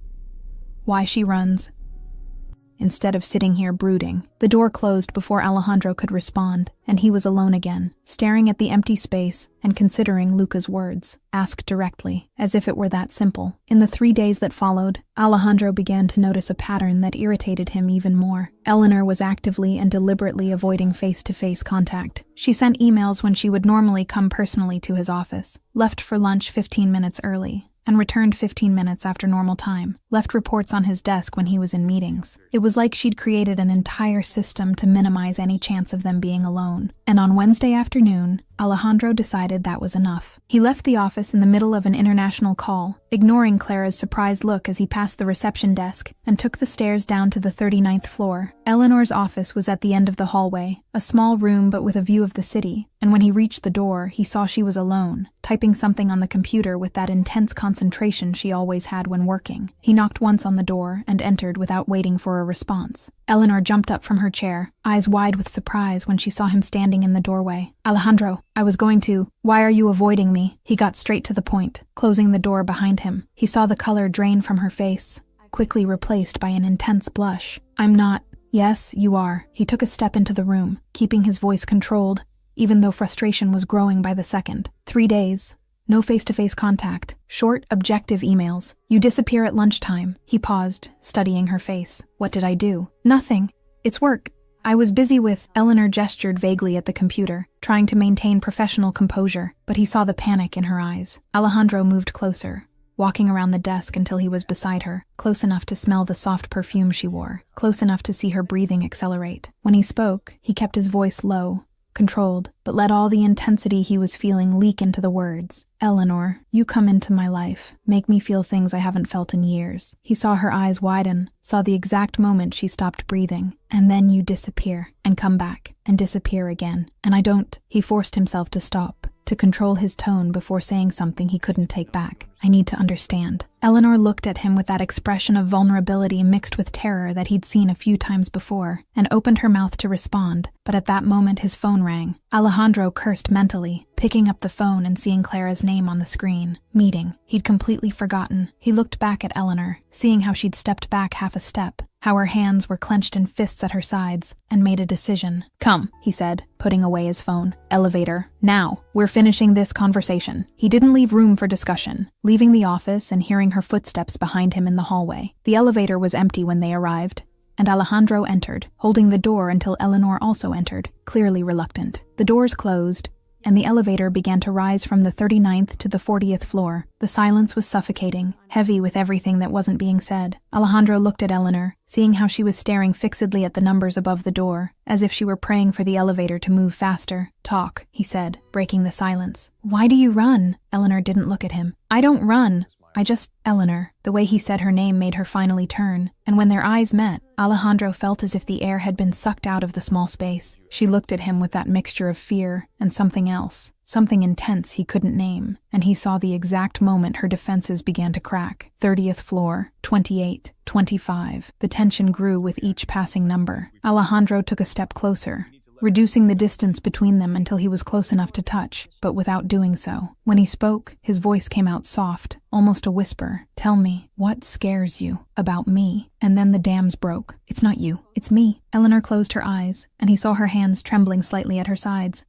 why she runs, instead of sitting here brooding. The door closed before Alejandro could respond, and he was alone again, staring at the empty space and considering Luca's words. Ask directly, as if it were that simple. In the 3 days that followed, Alejandro began to notice a pattern that irritated him even more. Eleanor was actively and deliberately avoiding face-to-face contact. She sent emails when she would normally come personally to his office, left for lunch 15 minutes early, and returned 15 minutes after normal time, left reports on his desk when he was in meetings. It was like she'd created an entire system to minimize any chance of them being alone. And on Wednesday afternoon, Alejandro decided that was enough. He left the office in the middle of an international call, ignoring Clara's surprised look as he passed the reception desk, and took the stairs down to the 39th floor. Eleanor's office was at the end of the hallway, a small room but with a view of the city, and when he reached the door, he saw she was alone, typing something on the computer with that intense concentration she always had when working. He knocked once on the door and entered without waiting for a response. Eleanor jumped up from her chair, eyes wide with surprise when she saw him standing in the doorway. Alejandro, I was going to. Why are you avoiding me? He got straight to the point, closing the door behind him. He saw the color drain from her face, quickly replaced by an intense blush. I'm not. Yes, you are. He took a step into the room, keeping his voice controlled, even though frustration was growing by the second. 3 days. No face-to-face contact. Short, objective emails. You disappear at lunchtime. He paused, studying her face. What did I do? Nothing. It's work. I was busy with. Eleanor gestured vaguely at the computer, trying to maintain professional composure, but he saw the panic in her eyes. Alejandro moved closer, walking around the desk until he was beside her, close enough to smell the soft perfume she wore, close enough to see her breathing accelerate. When he spoke, he kept his voice low, controlled, but let all the intensity he was feeling leak into the words. Eleanor, you come into my life, make me feel things I haven't felt in years. He saw her eyes widen, saw the exact moment she stopped breathing, and then you disappear, and come back, and disappear again. And I don't. He forced himself to stop, to control his tone before saying something he couldn't take back. I need to understand. Eleanor looked at him with that expression of vulnerability mixed with terror that he'd seen a few times before, and opened her mouth to respond, but at that moment his phone rang. Alejandro cursed mentally, picking up the phone and seeing Clara's name on the screen. Meeting. He'd completely forgotten. He looked back at Eleanor, seeing how she'd stepped back half a step, how her hands were clenched in fists at her sides, and made a decision. Come, he said, putting away his phone. Elevator. Now. We're finishing this conversation. He didn't leave room for discussion, leaving the office and hearing her footsteps behind him in the hallway. The elevator was empty when they arrived, and Alejandro entered, holding the door until Eleanor also entered, clearly reluctant. The doors closed, and the elevator began to rise from the 39th to the 40th floor. The silence was suffocating, heavy with everything that wasn't being said. Alejandro looked at Eleanor, seeing how she was staring fixedly at the numbers above the door, as if she were praying for the elevator to move faster. Talk, he said, breaking the silence. Why do you run? Eleanor didn't look at him. I don't run. I just. Eleanor. The way he said her name made her finally turn, and when their eyes met, Alejandro felt as if the air had been sucked out of the small space. She looked at him with that mixture of fear and something else, something intense he couldn't name, and he saw the exact moment her defenses began to crack. 30th floor, 28, 25. The tension grew with each passing number. Alejandro took a step closer, reducing the distance between them until he was close enough to touch, but without doing so. When he spoke, his voice came out soft, almost a whisper. Tell me, what scares you about me? And then the dams broke. It's not you, it's me. Eleanor closed her eyes, and he saw her hands trembling slightly at her sides.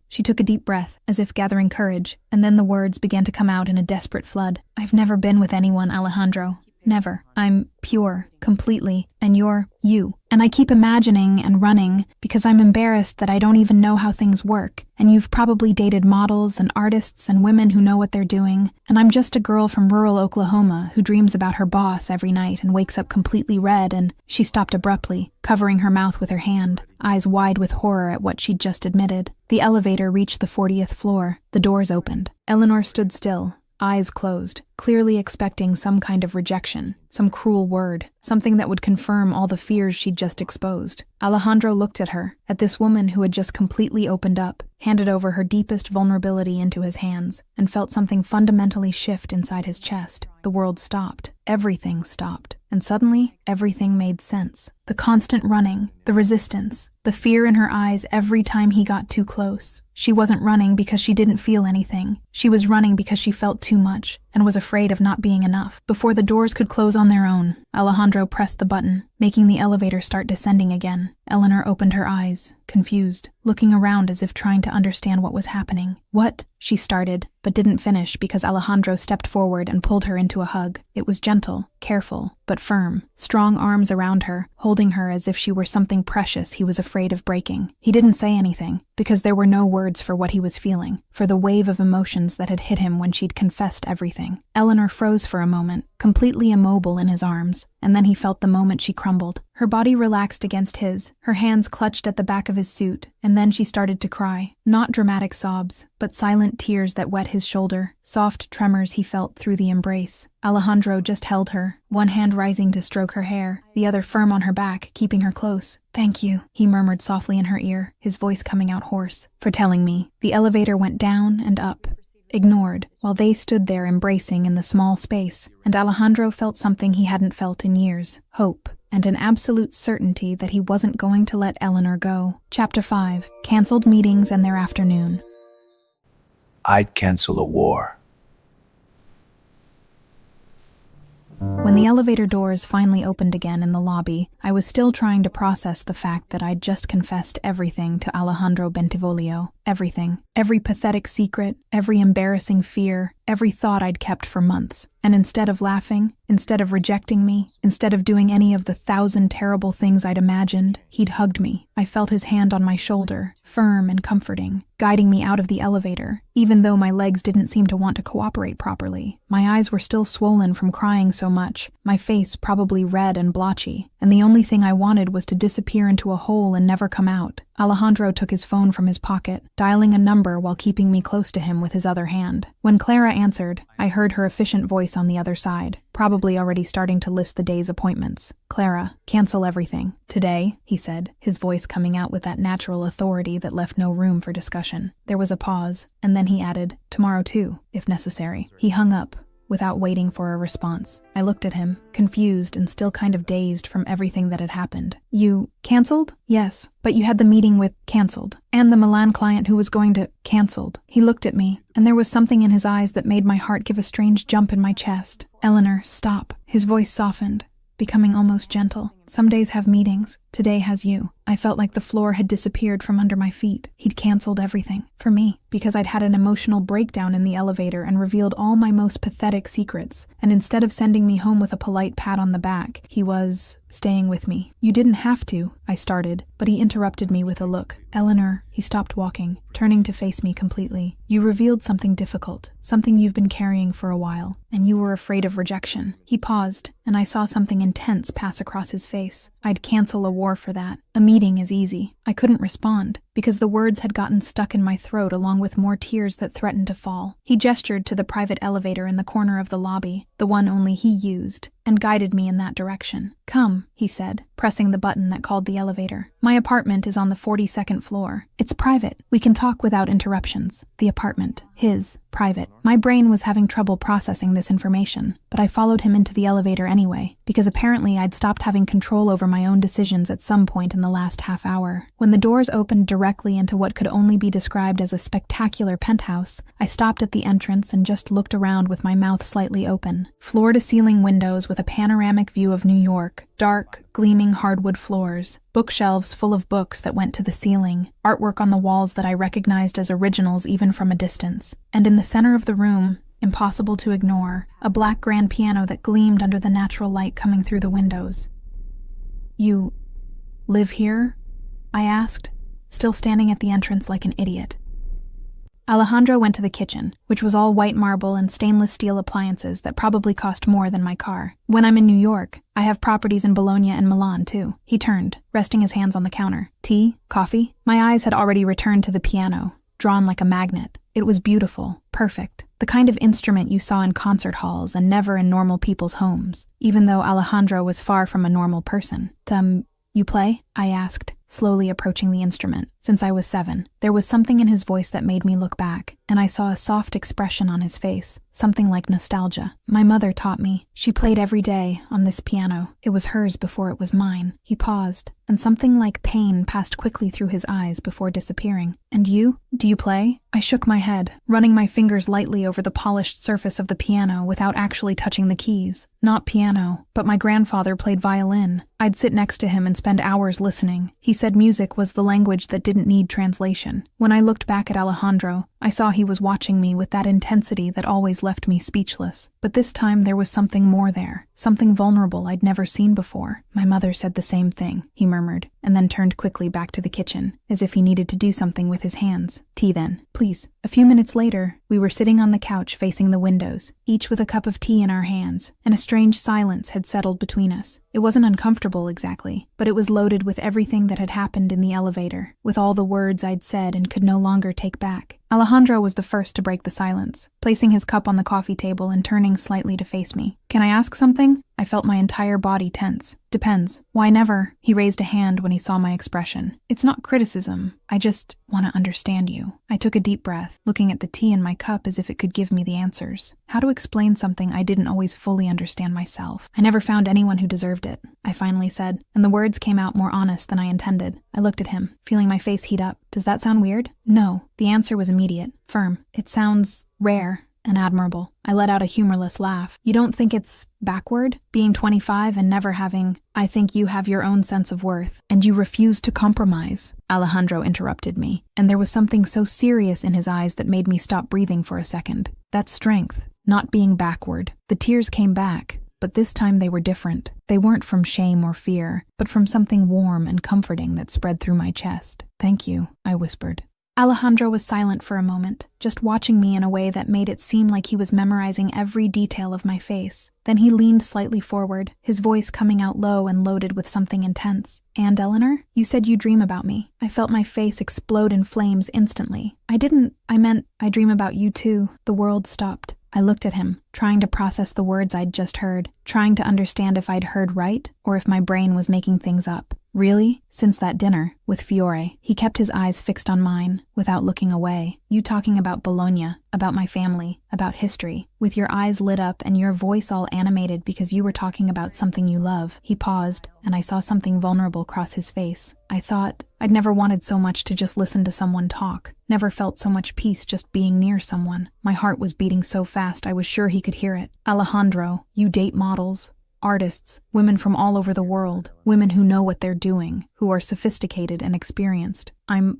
She took a deep breath, as if gathering courage, and then the words began to come out in a desperate flood. I've never been with anyone, Alejandro. Never. I'm pure, completely, and you're you. And I keep imagining and running because I'm embarrassed that I don't even know how things work. And you've probably dated models and artists and women who know what they're doing. And I'm just a girl from rural Oklahoma who dreams about her boss every night and wakes up completely red. And she stopped abruptly, covering her mouth with her hand, eyes wide with horror at what she'd just admitted. The elevator reached the 40th floor. The doors opened. Eleanor stood still, eyes closed, clearly expecting some kind of rejection, some cruel word, something that would confirm all the fears she'd just exposed. Alejandro looked at her, at this woman who had just completely opened up, handed over her deepest vulnerability into his hands, and felt something fundamentally shift inside his chest. The world stopped. Everything stopped. And suddenly, everything made sense. The constant running, the resistance, the fear in her eyes every time he got too close. She wasn't running because she didn't feel anything. She was running because she felt too much and was afraid of not being enough. Before the doors could close on their own, Alejandro pressed the button, making the elevator start descending again. Eleanor opened her eyes, confused, looking around as if trying to understand what was happening. "What?" she started, but didn't finish because Alejandro stepped forward and pulled her into a hug. It was gentle, careful, but firm. Strong arms around her, holding her as if she were something precious he was afraid of breaking. He didn't say anything, because there were no words for what he was feeling, for the wave of emotions that had hit him when she'd confessed everything. Eleanor froze for a moment, completely immobile in his arms, and then he felt the moment she crumbled. Her body relaxed against his, her hands clutched at the back of his suit, and then she started to cry. Not dramatic sobs, but silent tears that wet his shoulder, soft tremors he felt through the embrace. Alejandro just held her, one hand rising to stroke her hair, the other firm on her back, keeping her close. "Thank you," he murmured softly in her ear, his voice coming out hoarse, "for telling me." The elevator went down and up, ignored, while they stood there embracing in the small space, and Alejandro felt something he hadn't felt in years: hope, and an absolute certainty that he wasn't going to let Eleanor go. Chapter 5. Cancelled meetings and their afternoon. I'd cancel a war. When the elevator doors finally opened again in the lobby, I was still trying to process the fact that I'd just confessed everything to Alejandro Bentivoglio. Everything. Every pathetic secret, every embarrassing fear, every thought I'd kept for months. And instead of laughing, instead of rejecting me, instead of doing any of the 1,000 terrible things I'd imagined, he'd hugged me. I felt his hand on my shoulder, firm and comforting, guiding me out of the elevator, even though my legs didn't seem to want to cooperate properly. My eyes were still swollen from crying so much, my face probably red and blotchy, and the only thing I wanted was to disappear into a hole and never come out. Alejandro took his phone from his pocket, dialing a number while keeping me close to him with his other hand. When Clara answered, I heard her efficient voice on the other side, probably already starting to list the day's appointments. "Clara, cancel everything. Today," he said, his voice coming out with that natural authority that left no room for discussion. There was a pause, and then he added, "Tomorrow too, if necessary." He hung up, without waiting for a response. I looked at him, confused and still kind of dazed from everything that had happened. "You canceled?" "Yes, but you had the meeting with canceled, and the Milan client who was going to canceled." He looked at me, and there was something in his eyes that made my heart give a strange jump in my chest. "Eleanor, stop." His voice softened, becoming almost gentle. "Some days have meetings. Today has you." I felt like the floor had disappeared from under my feet. He'd canceled everything. For me, because I'd had an emotional breakdown in the elevator and revealed all my most pathetic secrets. And instead of sending me home with a polite pat on the back, he was staying with me. "You didn't have to," I started, but he interrupted me with a look. "Eleanor," he stopped walking, turning to face me completely. "You revealed something difficult, something you've been carrying for a while, and you were afraid of rejection." He paused, and I saw something intense pass across his face. I'd cancel a war for that. A meeting is easy. I couldn't respond, because the words had gotten stuck in my throat along with more tears that threatened to fall. He gestured to the private elevator in the corner of the lobby, the one only he used, and guided me in that direction. "Come," he said, pressing the button that called the elevator. "My apartment is on the 42nd floor. It's private. We can talk without interruptions." The apartment. His. Private. My brain was having trouble processing this information, but I followed him into the elevator anyway, because apparently I'd stopped having control over my own decisions at some point in the last half hour. When the doors opened directly into what could only be described as a spectacular penthouse, I stopped at the entrance and just looked around with my mouth slightly open. Floor-to-ceiling windows with a panoramic view of New York, dark, gleaming hardwood floors, bookshelves full of books that went to the ceiling, artwork on the walls that I recognized as originals even from a distance. And in the center of the room, impossible to ignore, a black grand piano that gleamed under the natural light coming through the windows. "You live here?" I asked, still standing at the entrance like an idiot. Alejandro went to the kitchen, which was all white marble and stainless steel appliances that probably cost more than my car. "When I'm in New York, I have properties in Bologna and Milan, too." He turned, resting his hands on the counter. "Tea? Coffee?" My eyes had already returned to the piano, drawn like a magnet. It was beautiful, perfect, the kind of instrument you saw in concert halls and never in normal people's homes, even though Alejandro was far from a normal person. "You play?" I asked, slowly approaching the instrument. Since I was 7, there was something in his voice that made me look back, and I saw a soft expression on his face, something like nostalgia. "My mother taught me. She played every day on this piano. It was hers before it was mine." He paused, and something like pain passed quickly through his eyes before disappearing. "And you? Do you play?" I shook my head, running my fingers lightly over the polished surface of the piano without actually touching the keys. "Not piano, but my grandfather played violin. I'd sit next to him and spend hours listening. He said music was the language that didn't need translation." When I looked back at Alejandro, I saw he was watching me with that intensity that always left me speechless. But this time there was something more there, something vulnerable I'd never seen before. "My mother said the same thing," he murmured, and then turned quickly back to the kitchen, as if he needed to do something with his hands. "Tea then, please." A few minutes later, we were sitting on the couch facing the windows, each with a cup of tea in our hands, and a strange silence had settled between us. It wasn't uncomfortable exactly, but it was loaded with everything that had happened in the elevator, with all the words I'd said and could no longer take back. Alejandro was the first to break the silence, placing his cup on the coffee table and turning slightly to face me. "Can I ask something?" I felt my entire body tense. "Depends." "Why never?" He raised a hand when he saw my expression. "It's not criticism. I just want to understand you." I took a deep breath, looking at the tea in my cup as if it could give me the answers. How to explain something I didn't always fully understand myself. "I never found anyone who deserved it," I finally said, and the words came out more honest than I intended. I looked at him, feeling my face heat up. "Does that sound weird?" "No." The answer was immediate, firm. "It sounds rare and admirable." I let out a humorless laugh. "You don't think it's backward? Being 25 and never having—" "I think you have your own sense of worth, and you refuse to compromise." Alejandro interrupted me, and there was something so serious in his eyes that made me stop breathing for a second. "That's strength, not being backward." The tears came back, but this time they were different. They weren't from shame or fear, but from something warm and comforting that spread through my chest. "Thank you," I whispered. Alejandro was silent for a moment, just watching me in a way that made it seem like he was memorizing every detail of my face. Then he leaned slightly forward, his voice coming out low and loaded with something intense. "And Eleanor, you said you dream about me." I felt my face explode in flames instantly. I meant I dream about you too." The world stopped. I looked at him, trying to process the words I'd just heard, trying to understand if I'd heard right or if my brain was making things up. "Really? Since that dinner with Fiore?" He kept his eyes fixed on mine, without looking away. "You talking about Bologna, about my family, about history, with your eyes lit up and your voice all animated because you were talking about something you love." He paused, and I saw something vulnerable cross his face. I thought I'd never wanted so much to just listen to someone talk, never felt so much peace just being near someone. My heart was beating so fast I was sure he could hear it. "Alejandro, you date models, artists, women from all over the world, women who know what they're doing, who are sophisticated and experienced.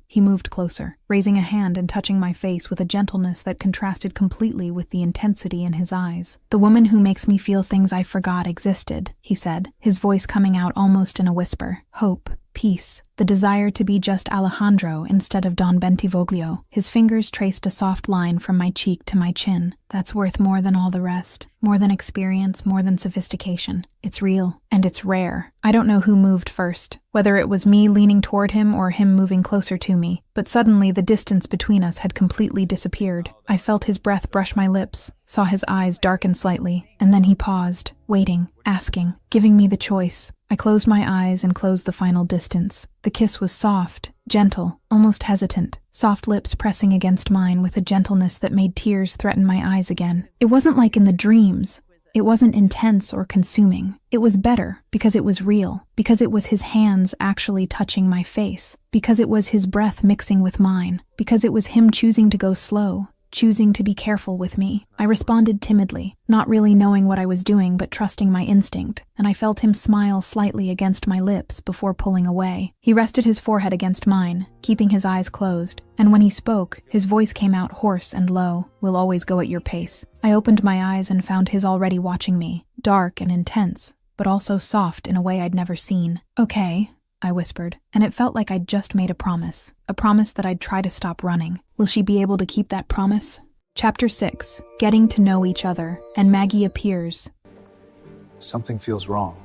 He moved closer, raising a hand and touching my face with a gentleness that contrasted completely with the intensity in his eyes. "The woman who makes me feel things I forgot existed," he said, his voice coming out almost in a whisper. "Hope, peace, the desire to be just Alejandro instead of Don Bentivoglio." His fingers traced a soft line from my cheek to my chin. "That's worth more than all the rest. More than experience, more than sophistication. It's real, and it's rare." I don't know who moved first, whether it was me leaning toward him or him moving closer to me, but suddenly the distance between us had completely disappeared. I felt his breath brush my lips, saw his eyes darken slightly, and then he paused, waiting, asking, giving me the choice. I closed my eyes and closed the final distance. The kiss was soft, gentle, almost hesitant, soft lips pressing against mine with a gentleness that made tears threaten my eyes again. It wasn't like in the dreams. It wasn't intense or consuming. It was better because it was real, because it was his hands actually touching my face, because it was his breath mixing with mine, because it was him choosing to go slow, choosing to be careful with me. I responded timidly, not really knowing what I was doing but trusting my instinct, and I felt him smile slightly against my lips before pulling away. He rested his forehead against mine, keeping his eyes closed, and when he spoke, his voice came out hoarse and low. "We'll always go at your pace." I opened my eyes and found his already watching me, dark and intense, but also soft in a way I'd never seen. "Okay," I whispered, and it felt like I'd just made a promise that I'd try to stop running. Will she be able to keep that promise? Chapter 6, Getting to Know Each Other, and Maggie appears. Something feels wrong.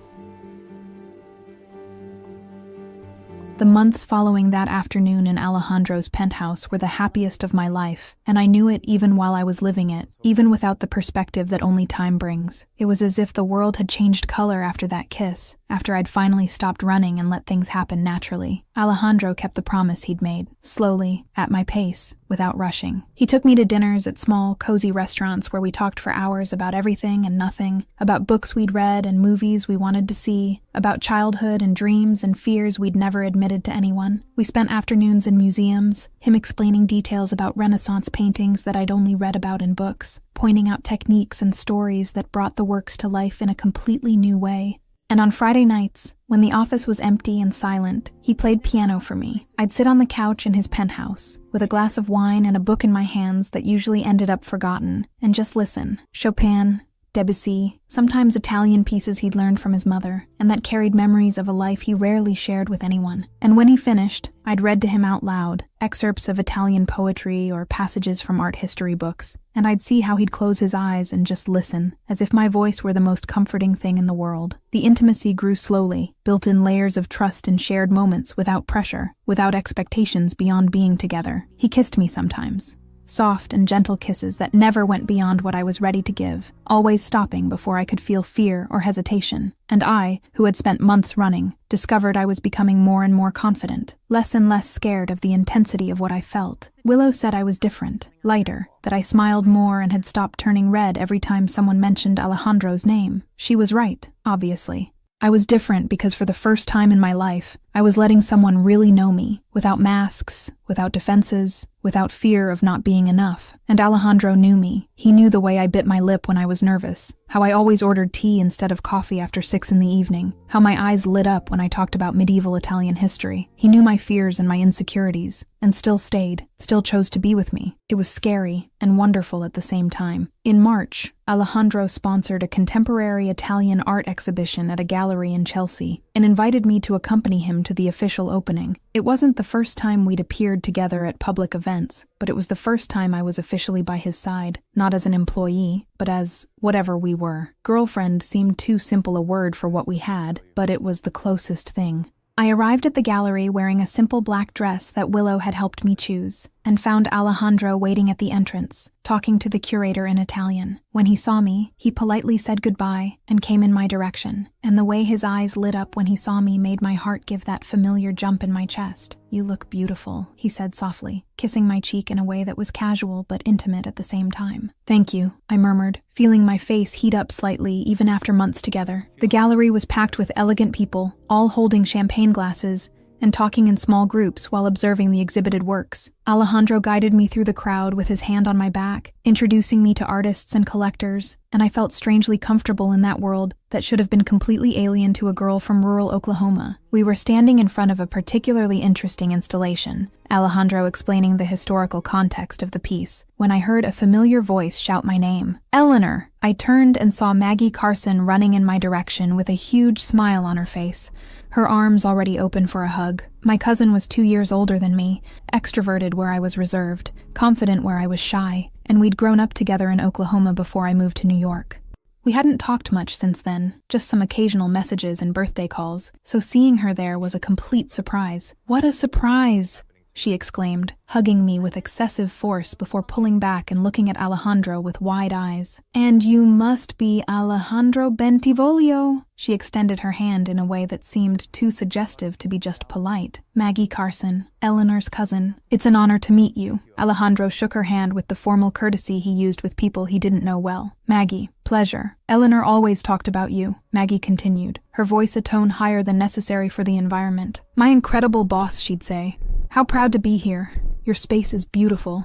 The months following that afternoon in Alejandro's penthouse were the happiest of my life, and I knew it even while I was living it, even without the perspective that only time brings. It was as if the world had changed color after that kiss, after I'd finally stopped running and let things happen naturally. Alejandro kept the promise he'd made, slowly, at my pace, without rushing. He took me to dinners at small, cozy restaurants where we talked for hours about everything and nothing, about books we'd read and movies we wanted to see, about childhood and dreams and fears we'd never admitted to anyone. We spent afternoons in museums, him explaining details about Renaissance paintings that I'd only read about in books, pointing out techniques and stories that brought the works to life in a completely new way. And on Friday nights, when the office was empty and silent, he played piano for me. I'd sit on the couch in his penthouse, with a glass of wine and a book in my hands that usually ended up forgotten, and just listen. Chopin, Debussy, sometimes Italian pieces he'd learned from his mother, and that carried memories of a life he rarely shared with anyone. And when he finished, I'd read to him out loud, excerpts of Italian poetry or passages from art history books, and I'd see how he'd close his eyes and just listen, as if my voice were the most comforting thing in the world. The intimacy grew slowly, built in layers of trust and shared moments without pressure, without expectations beyond being together. He kissed me sometimes. Soft and gentle kisses that never went beyond what I was ready to give, always stopping before I could feel fear or hesitation. And I, who had spent months running, discovered I was becoming more and more confident, less and less scared of the intensity of what I felt. Willow said I was different, lighter, that I smiled more and had stopped turning red every time someone mentioned Alejandro's name. She was right, obviously. I was different because for the first time in my life, I was letting someone really know me, without masks, without defenses, without fear of not being enough. And Alejandro knew me. He knew the way I bit my lip when I was nervous, how I always ordered tea instead of coffee after 6 in the evening, how my eyes lit up when I talked about medieval Italian history. He knew my fears and my insecurities, and still stayed, still chose to be with me. It was scary and wonderful at the same time. In March, Alejandro sponsored a contemporary Italian art exhibition at a gallery in Chelsea, and invited me to accompany him to the official opening. It wasn't the first time we'd appeared together at public events, but it was the first time I was officially by his side, not as an employee, but as whatever we were. Girlfriend seemed too simple a word for what we had, but it was the closest thing. I arrived at the gallery wearing a simple black dress that Willow had helped me choose, and found Alejandro waiting at the entrance, talking to the curator in Italian. When he saw me, he politely said goodbye and came in my direction, and the way his eyes lit up when he saw me made my heart give that familiar jump in my chest. "You look beautiful," he said softly, kissing my cheek in a way that was casual but intimate at the same time. "Thank you," I murmured, feeling my face heat up slightly even after months together. The gallery was packed with elegant people, all holding champagne glasses, and talking in small groups while observing the exhibited works. Alejandro guided me through the crowd with his hand on my back, introducing me to artists and collectors, and I felt strangely comfortable in that world that should have been completely alien to a girl from rural Oklahoma. We were standing in front of a particularly interesting installation, Alejandro explaining the historical context of the piece, when I heard a familiar voice shout my name. "Eleanor!" I turned and saw Maggie Carson running in my direction with a huge smile on her face, her arms already open for a hug. My cousin was 2 years older than me, extroverted where I was reserved, confident where I was shy, and we'd grown up together in Oklahoma before I moved to New York. We hadn't talked much since then, just some occasional messages and birthday calls, so seeing her there was a complete surprise. "What a surprise!" she exclaimed, hugging me with excessive force before pulling back and looking at Alejandro with wide eyes. "And you must be Alejandro Bentivoglio." She extended her hand in a way that seemed too suggestive to be just polite. "Maggie Carson, Eleanor's cousin. It's an honor to meet you." Alejandro shook her hand with the formal courtesy he used with people he didn't know well. "Maggie, pleasure. Eleanor always talked about you," Maggie continued, her voice a tone higher than necessary for the environment. "My incredible boss," she'd say. "How proud to be here. Your space is beautiful."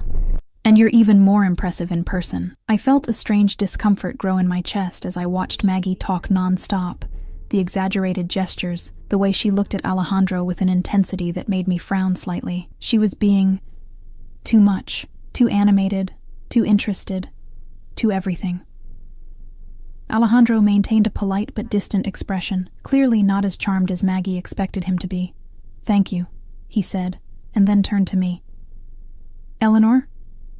And you're even more impressive in person. I felt a strange discomfort grow in my chest as I watched Maggie talk non-stop. The exaggerated gestures, the way she looked at Alejandro with an intensity that made me frown slightly. She was being too much, too animated, too interested, too everything. Alejandro maintained a polite but distant expression, clearly not as charmed as Maggie expected him to be. "Thank you," he said, and then turned to me. "Eleanor,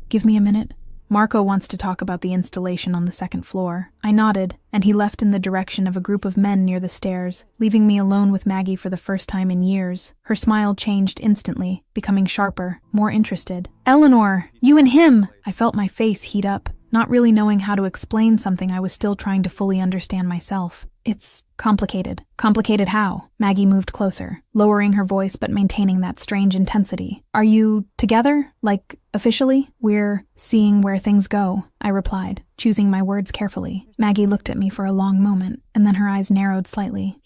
give me a minute. Marco wants to talk about the installation on the second floor." I nodded, and he left in the direction of a group of men near the stairs, leaving me alone with Maggie for the first time in years. Her smile changed instantly, becoming sharper, more interested. "Eleanor, you and him!" I felt my face heat up, not really knowing how to explain something I was still trying to fully understand myself. "It's complicated." "Complicated how?" Maggie moved closer, lowering her voice but maintaining that strange intensity. "Are you together? Like, officially?" "We're seeing where things go," I replied, choosing my words carefully. Maggie looked at me for a long moment, and then her eyes narrowed slightly.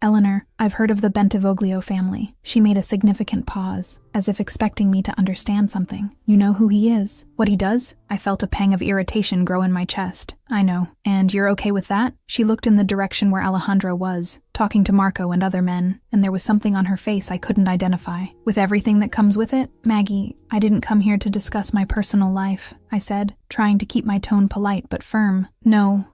Eleanor, I've heard of the Bentivoglio family." She made a significant pause, as if expecting me to understand something. "You know who he is? What he does?" I felt a pang of irritation grow in my chest. "I know. And you're okay with that?" She looked in the direction where Alejandro was, talking to Marco and other men, and there was something on her face I couldn't identify. "With everything that comes with it?" "Maggie, I didn't come here to discuss my personal life," I said, trying to keep my tone polite but firm. No,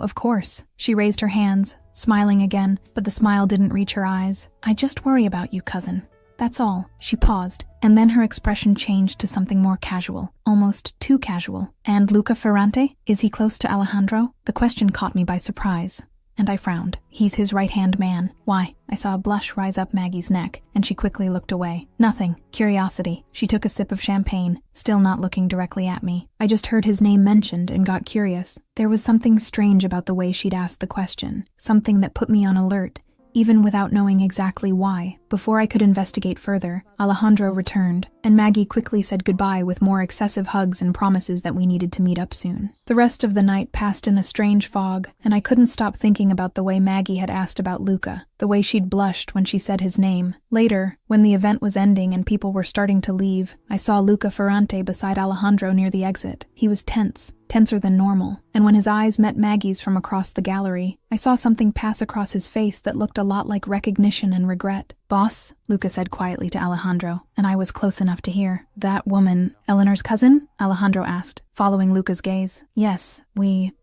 of course." She raised her hands, smiling again, but the smile didn't reach her eyes. "I just worry about you, cousin. That's all." She paused, and then her expression changed to something more casual, almost too casual. "And Luca Ferrante? Is he close to Alejandro?" The question caught me by surprise, and I frowned. "He's his right-hand man." "Why?" I saw a blush rise up Maggie's neck, and she quickly looked away. "Nothing. Curiosity." She took a sip of champagne, still not looking directly at me. "I just heard his name mentioned and got curious." There was something strange about the way she'd asked the question, something that put me on alert, even without knowing exactly why. Before I could investigate further, Alejandro returned, and Maggie quickly said goodbye with more excessive hugs and promises that we needed to meet up soon. The rest of the night passed in a strange fog, and I couldn't stop thinking about the way Maggie had asked about Luca, the way she'd blushed when she said his name. Later, when the event was ending and people were starting to leave, I saw Luca Ferrante beside Alejandro near the exit. He was tense, tenser than normal, and when his eyes met Maggie's from across the gallery, I saw something pass across his face that looked a lot like recognition and regret. "Boss," Luca said quietly to Alejandro, and I was close enough to hear. "That woman, Eleanor's cousin?" Alejandro asked, following Luca's gaze. "Yes,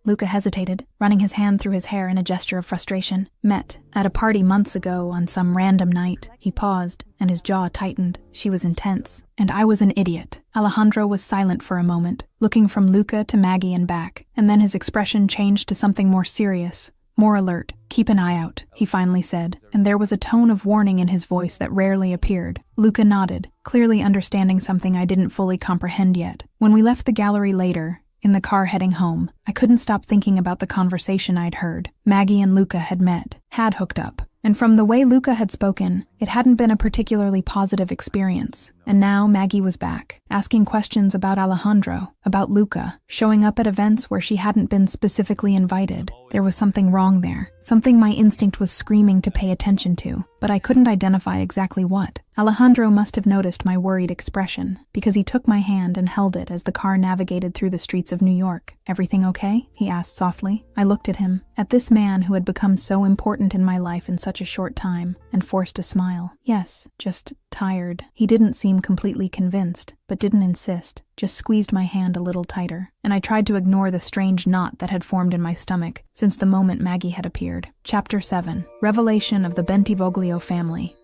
Luca hesitated, running his hand through his hair in a gesture of frustration. "Met at a party months ago on some random night." He paused, and his jaw tightened. She was intense, and I was an idiot. Alejandro was silent for a moment, looking from Luca to Maggie and back, and then his expression changed to something more serious. "More alert. Keep an eye out," he finally said, and there was a tone of warning in his voice that rarely appeared. Luca nodded, clearly understanding something I didn't fully comprehend yet. When we left the gallery later, in the car heading home, I couldn't stop thinking about the conversation I'd heard. Maggie and Luca had met, had hooked up, and from the way Luca had spoken, it hadn't been a particularly positive experience. And now Maggie was back, asking questions about Alejandro, about Luca, showing up at events where she hadn't been specifically invited. There was something wrong there, something my instinct was screaming to pay attention to, but I couldn't identify exactly what. Alejandro must have noticed my worried expression, because he took my hand and held it as the car navigated through the streets of New York. "Everything okay?" he asked softly. I looked at him, at this man who had become so important in my life in such a short time, and forced a smile. "Yes, just tired." He didn't seem completely convinced, but didn't insist, just squeezed my hand a little tighter, and I tried to ignore the strange knot that had formed in my stomach since the moment Maggie had appeared. Chapter 7. Revelation of the Bentivoglio family.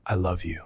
I love you.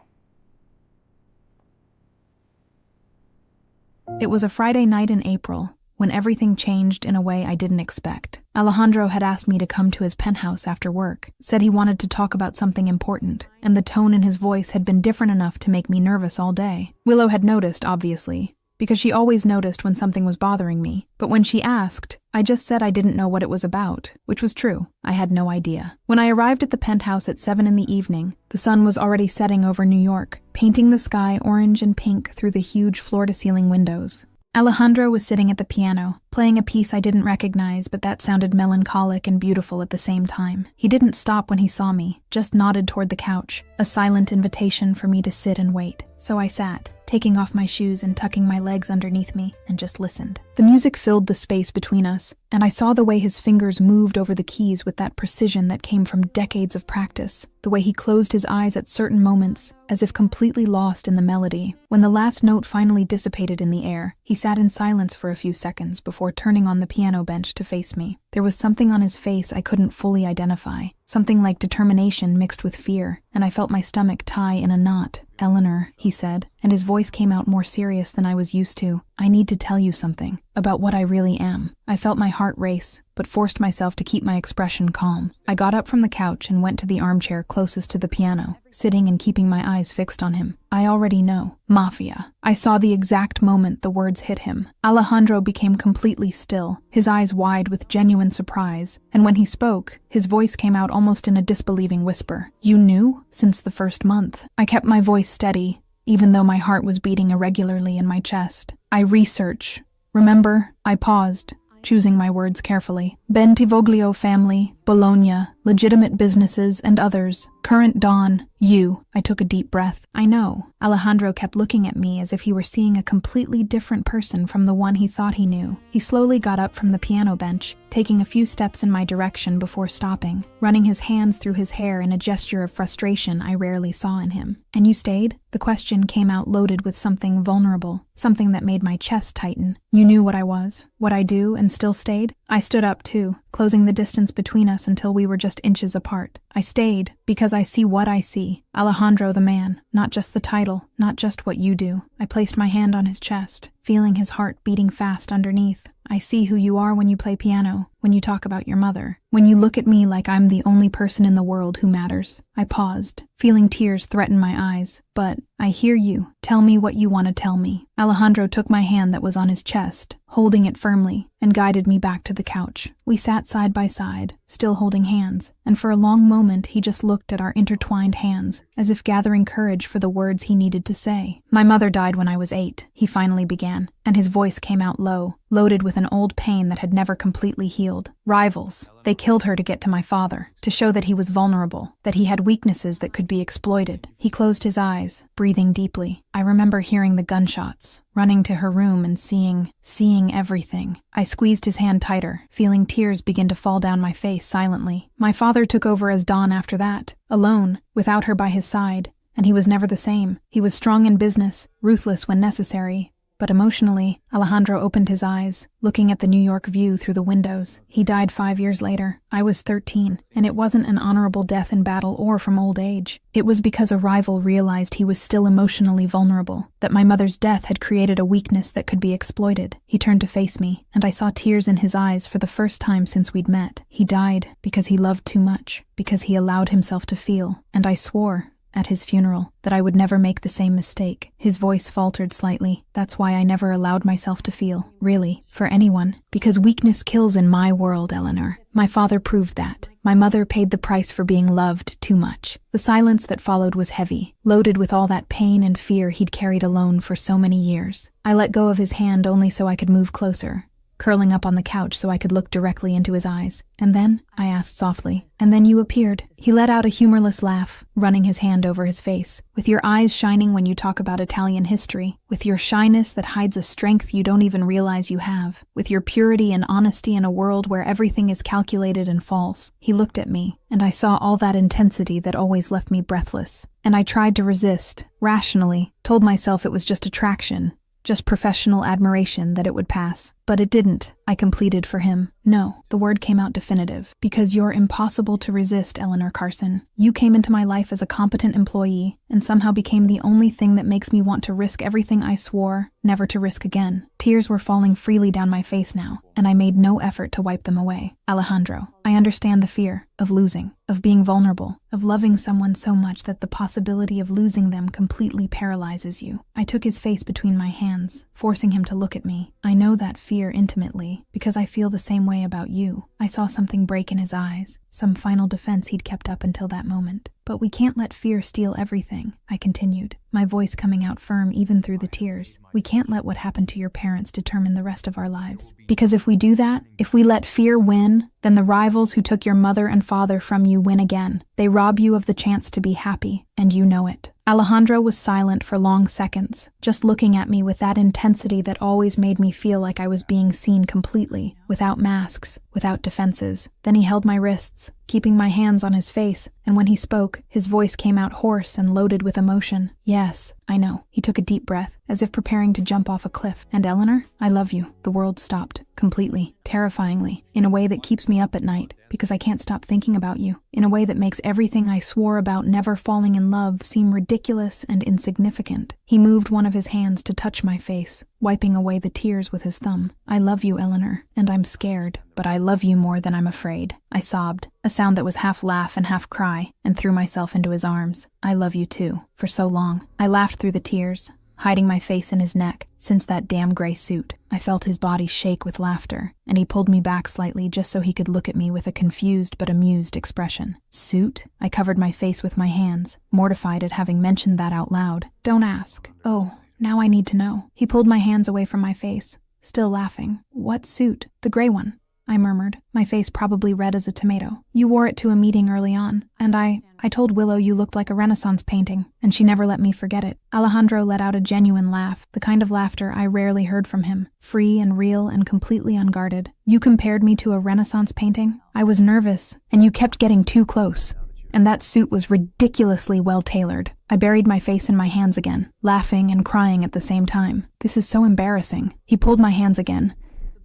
It was a Friday night in April, when everything changed in a way I didn't expect. Alejandro had asked me to come to his penthouse after work, said he wanted to talk about something important, and the tone in his voice had been different enough to make me nervous all day. Willow had noticed, obviously, because she always noticed when something was bothering me, but when she asked, I just said I didn't know what it was about, which was true. I had no idea. When I arrived at the penthouse at 7 in the evening, the sun was already setting over New York, painting the sky orange and pink through the huge floor-to-ceiling windows. Alejandro was sitting at the piano, playing a piece I didn't recognize, but that sounded melancholic and beautiful at the same time. He didn't stop when he saw me, just nodded toward the couch, a silent invitation for me to sit and wait. So I sat, taking off my shoes and tucking my legs underneath me, and just listened. The music filled the space between us, and I saw the way his fingers moved over the keys with that precision that came from decades of practice, the way he closed his eyes at certain moments, as if completely lost in the melody. When the last note finally dissipated in the air, he sat in silence for a few seconds before turning on the piano bench to face me. There was something on his face I couldn't fully identify, something like determination mixed with fear, and I felt my stomach tie in a knot. "Eleanor," he said, and his voice came out more serious than I was used to. "I need to tell you something about what I really am." I felt my heart race, but forced myself to keep my expression calm. I got up from the couch and went to the armchair closest to the piano, sitting and keeping my eyes fixed on him. "I already know. Mafia." I saw the exact moment the words hit him. Alejandro became completely still, his eyes wide with genuine surprise, and when he spoke, his voice came out almost in a disbelieving whisper. "You knew? Since the first month." I kept my voice steady, even though my heart was beating irregularly in my chest. "I research. Remember?" I paused, choosing my words carefully. "Bentivoglio family, Bologna, legitimate businesses, and others. Current Don, you." I took a deep breath. "I know." Alejandro kept looking at me as if he were seeing a completely different person from the one he thought he knew. He slowly got up from the piano bench, taking a few steps in my direction before stopping, running his hands through his hair in a gesture of frustration I rarely saw in him. "And you stayed?" The question came out loaded with something vulnerable, something that made my chest tighten. "You knew what I was, what I do, and still stayed?" I stood up too, closing the distance between us until we were just inches apart. "I stayed because I see what I see. Alejandro the man, not just the title, not just what you do." I placed my hand on his chest, feeling his heart beating fast underneath. "I see who you are when you play piano, when you talk about your mother, when you look at me like I'm the only person in the world who matters." I paused, feeling tears threaten my eyes. "But I hear you. Tell me what you want to tell me." Alejandro took my hand that was on his chest, holding it firmly, and guided me back to the couch. We sat side by side, still holding hands, and for a long moment he just looked at our intertwined hands, as if gathering courage for the words he needed to say. "My mother died when I was 8, he finally began, and his voice came out low, loaded with an old pain that had never completely healed. "Rivals. They killed her to get to my father, to show that he was vulnerable, that he had weaknesses that could be exploited." He closed his eyes, breathing deeply. I remember hearing the gunshots, running to her room and seeing everything. I squeezed his hand tighter, feeling tears begin to fall down my face silently. My father took over as Don after that, alone, without her by his side, and he was never the same. He was strong in business, ruthless when necessary. But emotionally, Alejandro opened his eyes, looking at the New York view through the windows. He died 5 years later. I was 13, and it wasn't an honorable death in battle or from old age. It was because a rival realized he was still emotionally vulnerable, that my mother's death had created a weakness that could be exploited. He turned to face me, and I saw tears in his eyes for the first time since we'd met. He died because he loved too much, because he allowed himself to feel, and I swore, at his funeral, that I would never make the same mistake. His voice faltered slightly. "That's why I never allowed myself to feel, really, for anyone. Because weakness kills in my world, Eleanor. My father proved that. My mother paid the price for being loved too much." The silence that followed was heavy, loaded with all that pain and fear he'd carried alone for so many years. I let go of his hand only so I could move closer, curling up on the couch so I could look directly into his eyes. "And then?" I asked softly. "And then you appeared." He let out a humorless laugh, running his hand over his face. "With your eyes shining when you talk about Italian history, with your shyness that hides a strength you don't even realize you have, with your purity and honesty in a world where everything is calculated and false." He looked at me, and I saw all that intensity that always left me breathless. And I tried to resist, rationally, told myself it was just attraction, just professional admiration, that it would pass. But it didn't. I completed for him. "No," the word came out definitive. "Because you're impossible to resist, Eleanor Carson. You came into my life as a competent employee, and somehow became the only thing that makes me want to risk everything I swore never to risk again." Tears were falling freely down my face now, and I made no effort to wipe them away. "Alejandro, I understand the fear of losing, of being vulnerable, of loving someone so much that the possibility of losing them completely paralyzes you." I took his face between my hands, forcing him to look at me. "I know that fear intimately, because I feel the same way about you. I saw something break in his eyes, some final defense he'd kept up until that moment. But we can't let fear steal everything, I continued, my voice coming out firm even through the tears. We can't let what happened to your parents determine the rest of our lives. Because if we do that, if we let fear win, then the rivals who took your mother and father from you win again. They rob you of the chance to be happy, and you know it. Alejandro was silent for long seconds, just looking at me with that intensity that always made me feel like I was being seen completely, without masks, without defenses. Then he held my wrists, keeping my hands on his face, and when he spoke, his voice came out hoarse and loaded with emotion. Yes, I know. He took a deep breath, as if preparing to jump off a cliff. And Eleanor, I love you. The world stopped, completely, terrifyingly, in a way that keeps me up at night, because I can't stop thinking about you, in a way that makes everything I swore about never falling in love seem ridiculous and insignificant. He moved one of his hands to touch my face, wiping away the tears with his thumb. I love you, Eleanor, and I'm scared, but I love you more than I'm afraid. I sobbed, a sound that was half laugh and half cry, and threw myself into his arms. I love you too, for so long. I laughed through the tears, hiding my face in his neck. Since that damn gray suit, I felt his body shake with laughter, and he pulled me back slightly just so he could look at me with a confused but amused expression. Suit? I covered my face with my hands, mortified at having mentioned that out loud. Don't ask. Oh, now I need to know. He pulled my hands away from my face, still laughing. What suit? The gray one, I murmured, my face probably red as a tomato. You wore it to a meeting early on, and I told Willow you looked like a Renaissance painting, and she never let me forget it. Alejandro let out a genuine laugh, the kind of laughter I rarely heard from him, free and real and completely unguarded. You compared me to a Renaissance painting? I was nervous, and you kept getting too close. And that suit was ridiculously well-tailored. I buried my face in my hands again, laughing and crying at the same time. This is so embarrassing. He pulled my hands again,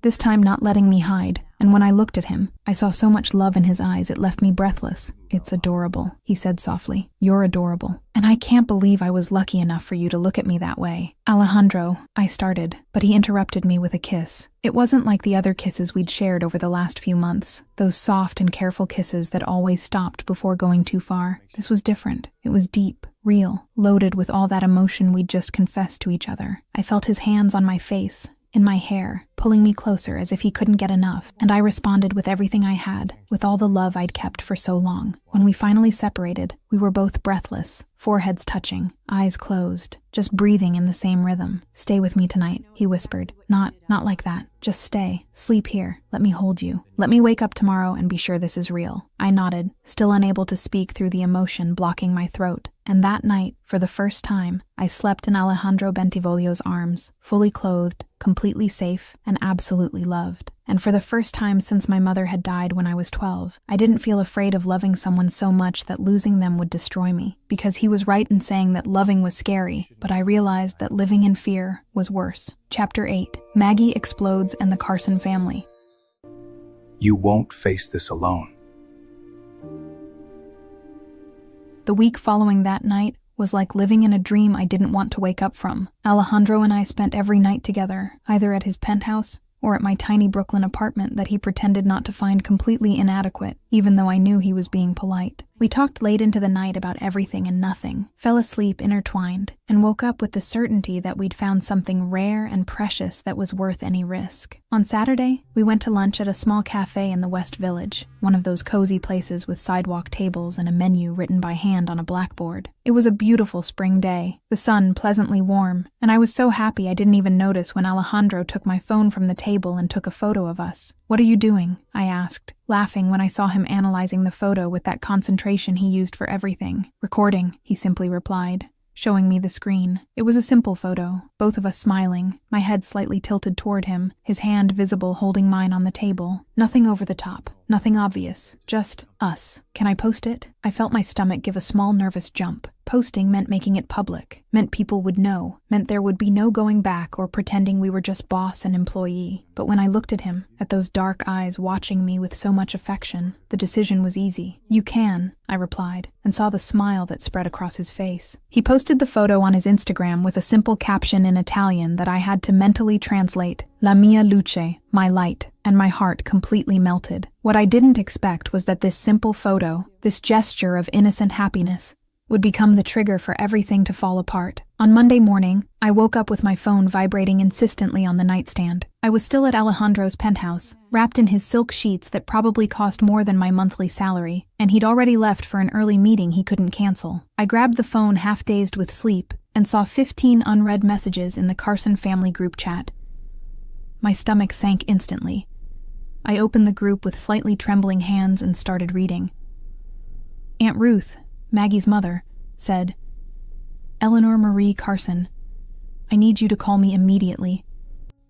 this time not letting me hide, and when I looked at him, I saw so much love in his eyes it left me breathless. It's adorable, he said softly. You're adorable. And I can't believe I was lucky enough for you to look at me that way. Alejandro, I started, but he interrupted me with a kiss. It wasn't like the other kisses we'd shared over the last few months, those soft and careful kisses that always stopped before going too far. This was different. It was deep, real, loaded with all that emotion we'd just confessed to each other. I felt his hands on my face, in my hair, pulling me closer as if he couldn't get enough, and I responded with everything I had, with all the love I'd kept for so long. When we finally separated, we were both breathless, foreheads touching, eyes closed, just breathing in the same rhythm. Stay with me tonight, he whispered. Not like that. Just stay. Sleep here. Let me hold you. Let me wake up tomorrow and be sure this is real. I nodded, still unable to speak through the emotion blocking my throat. And that night, for the first time, I slept in Alejandro Bentivolio's arms, fully clothed, completely safe, and absolutely loved. And for the first time since my mother had died when I was 12, I didn't feel afraid of loving someone so much that losing them would destroy me, because he was right in saying that loving was scary, but I realized that living in fear was worse. Chapter 8. Maggie explodes and the Carson family. You won't face this alone. The week following that night was like living in a dream I didn't want to wake up from. Alejandro and I spent every night together, either at his penthouse or at my tiny Brooklyn apartment that he pretended not to find completely inadequate, even though I knew he was being polite. We talked late into the night about everything and nothing, fell asleep intertwined, and woke up with the certainty that we'd found something rare and precious that was worth any risk. On Saturday, we went to lunch at a small cafe in the West Village, one of those cozy places with sidewalk tables and a menu written by hand on a blackboard. It was a beautiful spring day, the sun pleasantly warm, and I was so happy I didn't even notice when Alejandro took my phone from the table and took a photo of us. "What are you doing?" I asked, laughing when I saw him analyzing the photo with that concentration he used for everything. "Recording," he simply replied, showing me the screen. It was a simple photo, both of us smiling, my head slightly tilted toward him, his hand visible holding mine on the table. Nothing over the top, nothing obvious, just us. Can I post it? I felt my stomach give a small nervous jump. Posting meant making it public, meant people would know, meant there would be no going back or pretending we were just boss and employee. But when I looked at him, at those dark eyes watching me with so much affection, the decision was easy. "You can," I replied, and saw the smile that spread across his face. He posted the photo on his Instagram with a simple caption in Italian that I had to mentally translate, "La mia luce," my light, and my heart completely melted. What I didn't expect was that this simple photo, this gesture of innocent happiness, would become the trigger for everything to fall apart. On Monday morning, I woke up with my phone vibrating insistently on the nightstand. I was still at Alejandro's penthouse, wrapped in his silk sheets that probably cost more than my monthly salary, and he'd already left for an early meeting he couldn't cancel. I grabbed the phone half-dazed with sleep and saw 15 unread messages in the Carson family group chat. My stomach sank instantly. I opened the group with slightly trembling hands and started reading. Aunt Ruth, Maggie's mother, said, "Eleanor Marie Carson, I need you to call me immediately."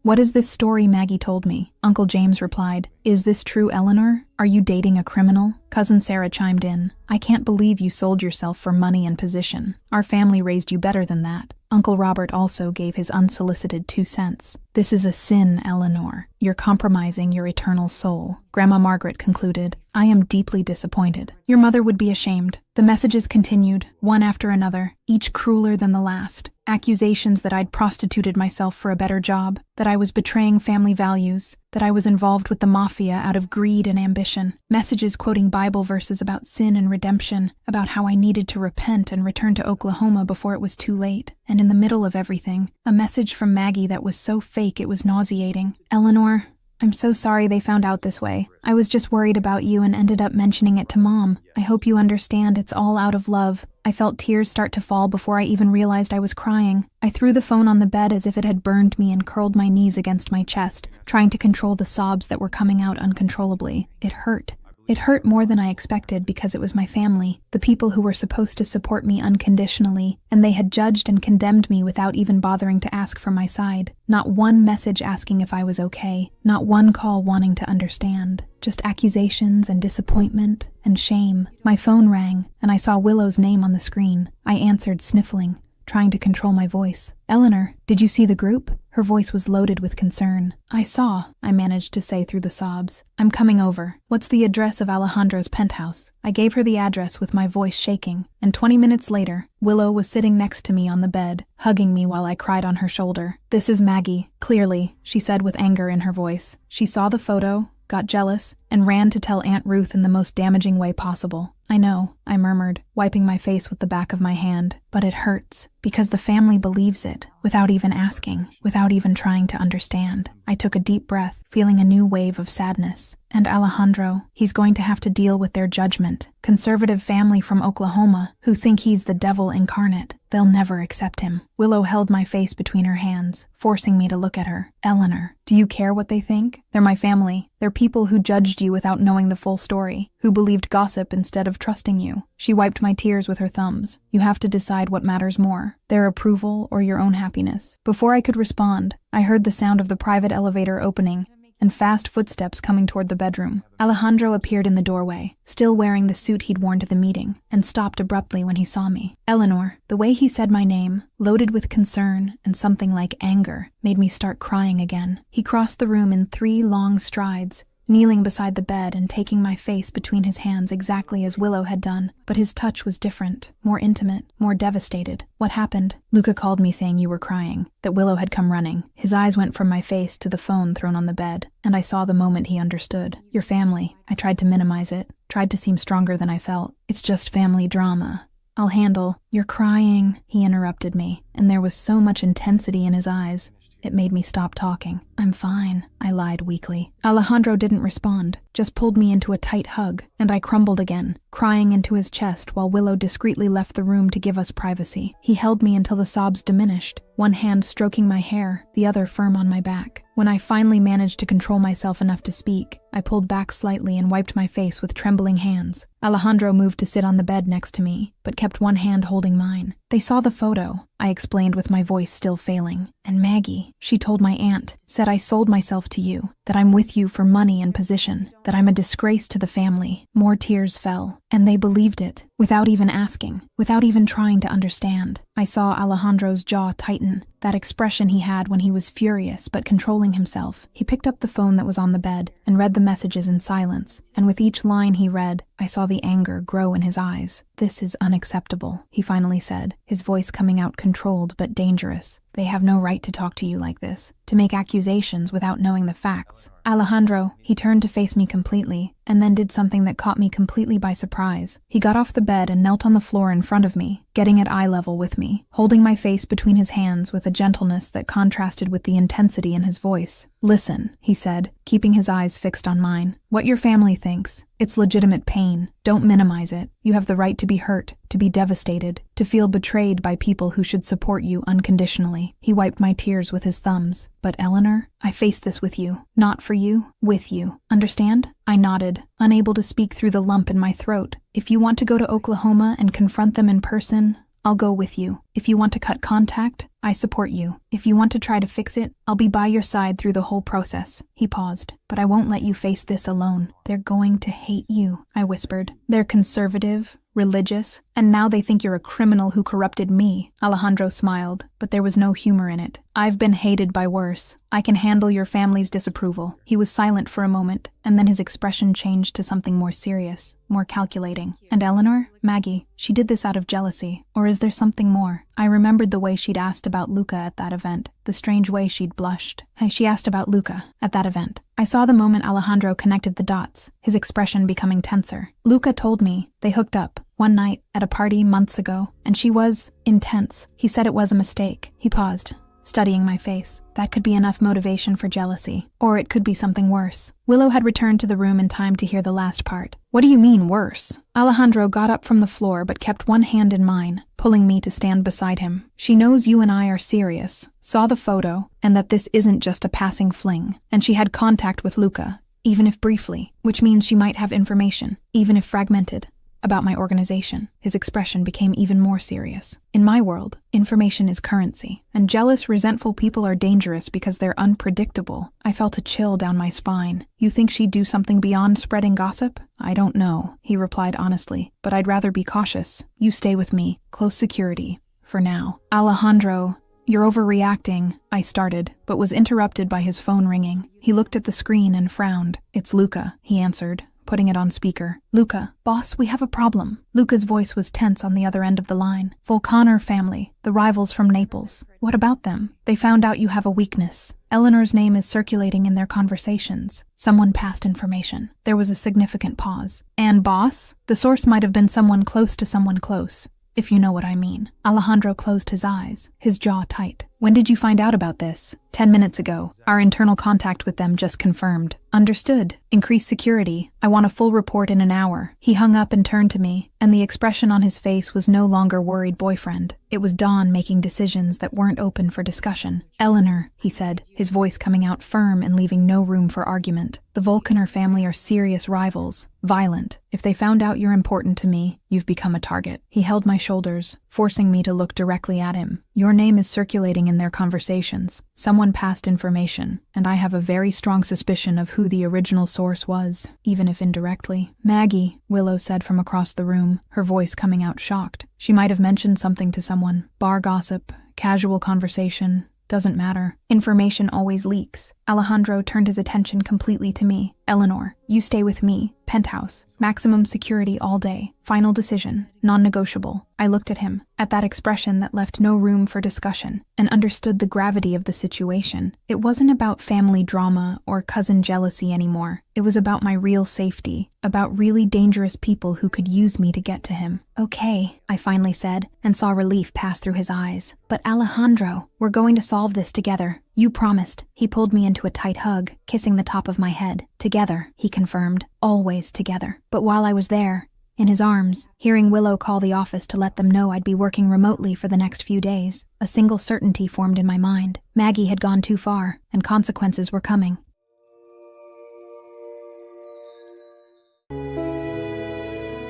"What is this story Maggie told me?" Uncle James replied. "Is this true, Eleanor? Are you dating a criminal?" Cousin Sarah chimed in. "I can't believe you sold yourself for money and position. Our family raised you better than that." Uncle Robert also gave his unsolicited 2 cents. "This is a sin, Eleanor. You're compromising your eternal soul." Grandma Margaret concluded, "I am deeply disappointed. Your mother would be ashamed." The messages continued, one after another, each crueler than the last. Accusations that I'd prostituted myself for a better job, that I was betraying family values, that I was involved with the mafia out of greed and ambition. Messages quoting Bible verses about sin and redemption, about how I needed to repent and return to Oklahoma before it was too late. And in the middle of everything, a message from Maggie that was so fake it was nauseating. "Eleanor, I'm so sorry they found out this way. I was just worried about you and ended up mentioning it to Mom. I hope you understand it's all out of love." I felt tears start to fall before I even realized I was crying. I threw the phone on the bed as if it had burned me and curled my knees against my chest, trying to control the sobs that were coming out uncontrollably. It hurt. It hurt more than I expected because it was my family, the people who were supposed to support me unconditionally, and they had judged and condemned me without even bothering to ask for my side. Not one message asking if I was okay, not one call wanting to understand. Just accusations and disappointment and shame. My phone rang, and I saw Willow's name on the screen. I answered, sniffling, trying to control my voice. "Eleanor, did you see the group?" Her voice was loaded with concern. "I saw," I managed to say through the sobs. "I'm coming over. What's the address of Alejandro's penthouse?" I gave her the address with my voice shaking, and 20 minutes later, Willow was sitting next to me on the bed, hugging me while I cried on her shoulder. "This is Maggie, clearly," she said with anger in her voice. She saw the photo, got jealous, and ran to tell Aunt Ruth in the most damaging way possible. "I know," I murmured, wiping my face with the back of my hand, "but it hurts, because the family believes it, without even asking, without even trying to understand." I took a deep breath, feeling a new wave of sadness. "And Alejandro, he's going to have to deal with their judgment. Conservative family from Oklahoma, who think he's the devil incarnate. They'll never accept him." Willow held my face between her hands, forcing me to look at her. "Eleanor, do you care what they think? They're my family. They're people who judged you without knowing the full story, who believed gossip instead of trusting you." She wiped my tears with her thumbs. "You have to decide what matters more, their approval or your own happiness." Before I could respond, I heard the sound of the private elevator opening and fast footsteps coming toward the bedroom. Alejandro appeared in the doorway, still wearing the suit he'd worn to the meeting, and stopped abruptly when he saw me. "Eleanor," the way he said my name, loaded with concern and something like anger, made me start crying again. He crossed the room in 3 long strides, kneeling beside the bed and taking my face between his hands exactly as Willow had done, but his touch was different, more intimate, more devastated. "What happened?" "Luca called me saying you were crying, that Willow had come running." His eyes went from my face to the phone thrown on the bed, and I saw the moment he understood. "Your family." I tried to minimize it, tried to seem stronger than I felt. "It's just family drama. I'll handle." "You're crying," he interrupted me, and there was so much intensity in his eyes. It made me stop talking. "I'm fine," I lied weakly. Alejandro didn't respond, just pulled me into a tight hug, and I crumbled again, crying into his chest while Willow discreetly left the room to give us privacy. He held me until the sobs diminished, one hand stroking my hair, the other firm on my back. When I finally managed to control myself enough to speak, I pulled back slightly and wiped my face with trembling hands. Alejandro moved to sit on the bed next to me, but kept one hand holding mine. "They saw the photo," I explained with my voice still failing. "And Maggie, she told my aunt, said I sold myself to you, that I'm with you for money and position, that I'm a disgrace to the family." More tears fell, and they believed it, without even asking, without even trying to understand. I saw Alejandro's jaw tighten, that expression he had when he was furious but controlling himself. He picked up the phone that was on the bed and read the messages in silence, and with each line he read, I saw the anger grow in his eyes. "This is unacceptable," he finally said, his voice coming out controlled but dangerous. "They have no right to talk to you like this, to make accusations without knowing the facts. Alejandro, he turned to face me completely, and then did something that caught me completely by surprise. He got off the bed and knelt on the floor in front of me, getting at eye level with me, holding my face between his hands with a gentleness that contrasted with the intensity in his voice. "Listen," he said, keeping his eyes fixed on mine. "What your family thinks, it's legitimate pain. Don't minimize it. You have the right to be hurt, to be devastated, to feel betrayed by people who should support you unconditionally." He wiped my tears with his thumbs. "But Eleanor, I face this with you. Not for you, with you. Understand?" I nodded, unable to speak through the lump in my throat. "If you want to go to Oklahoma and confront them in person, I'll go with you. If you want to cut contact, I support you. If you want to try to fix it, I'll be by your side through the whole process." He paused. "But I won't let you face this alone. They're going to hate you," I whispered. "They're conservative, religious, and now they think you're a criminal who corrupted me." Alejandro smiled, but there was no humor in it. "I've been hated by worse. I can handle your family's disapproval." He was silent for a moment, and then his expression changed to something more serious, more calculating. "And Eleanor, Maggie, she did this out of jealousy, or is there something more?" I remembered the way she'd asked about Luca at that event, the strange way she'd blushed. She asked about Luca at that event. I saw the moment Alejandro connected the dots, his expression becoming tenser. "Luca told me they hooked up one night at a party months ago, and she was intense. He said it was a mistake." He paused, studying my face. "That could be enough motivation for jealousy. Or it could be something worse." Willow had returned to the room in time to hear the last part. "What do you mean, worse?" Alejandro got up from the floor but kept one hand in mine, pulling me to stand beside him. "She knows you and I are serious, saw the photo, and that this isn't just a passing fling. And she had contact with Luca, even if briefly, which means she might have information, even if fragmented, about my organization." His expression became even more serious. "In my world, information is currency, and jealous, resentful people are dangerous because they're unpredictable." I felt a chill down my spine. "You think she'd do something beyond spreading gossip?" "I don't know," he replied honestly, "but I'd rather be cautious. You stay with me, close security, for now." "Alejandro, you're overreacting," I started, but was interrupted by his phone ringing. He looked at the screen and frowned. "It's Luca," he answered, putting it on speaker. "Luca, boss, we have a problem." Luca's voice was tense on the other end of the line. "Volcaner family, the rivals from Naples. What about them? They found out you have a weakness. Eleanor's name is circulating in their conversations. Someone passed information." There was a significant pause. "And boss? The source might have been someone close to someone close, if you know what I mean." Alejandro closed his eyes, his jaw tight. "When did you find out about this?" 10 minutes ago. Our internal contact with them just confirmed." "Understood. Increase security. I want a full report in an hour." He hung up and turned to me, and the expression on his face was no longer worried boyfriend. It was Dawn making decisions that weren't open for discussion. "Eleanor," he said, his voice coming out firm and leaving no room for argument. "The Volcaner family are serious rivals, violent. If they found out you're important to me, you've become a target." He held my shoulders, forcing me to look directly at him. "Your name is circulating in their conversations. Someone passed information, and I have a very strong suspicion of who the original source was, even if indirectly." "Maggie," Willow said from across the room, her voice coming out shocked. "She might have mentioned something to someone. Bar gossip, casual conversation, doesn't matter. Information always leaks." Alejandro turned his attention completely to me. "Eleanor, you stay with me. Penthouse. Maximum security all day. Final decision. Non-negotiable." I looked at him, at that expression that left no room for discussion, and understood the gravity of the situation. It wasn't about family drama or cousin jealousy anymore. It was about my real safety, about really dangerous people who could use me to get to him. "Okay," I finally said, and saw relief pass through his eyes. "But Alejandro, we're going to solve this together. You promised." He pulled me into a tight hug, kissing the top of my head. "Together," he confirmed. "Always together." But while I was there, in his arms, hearing Willow call the office to let them know I'd be working remotely for the next few days, a single certainty formed in my mind. Maggie had gone too far, and consequences were coming.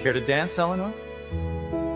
Care to dance, Eleanor?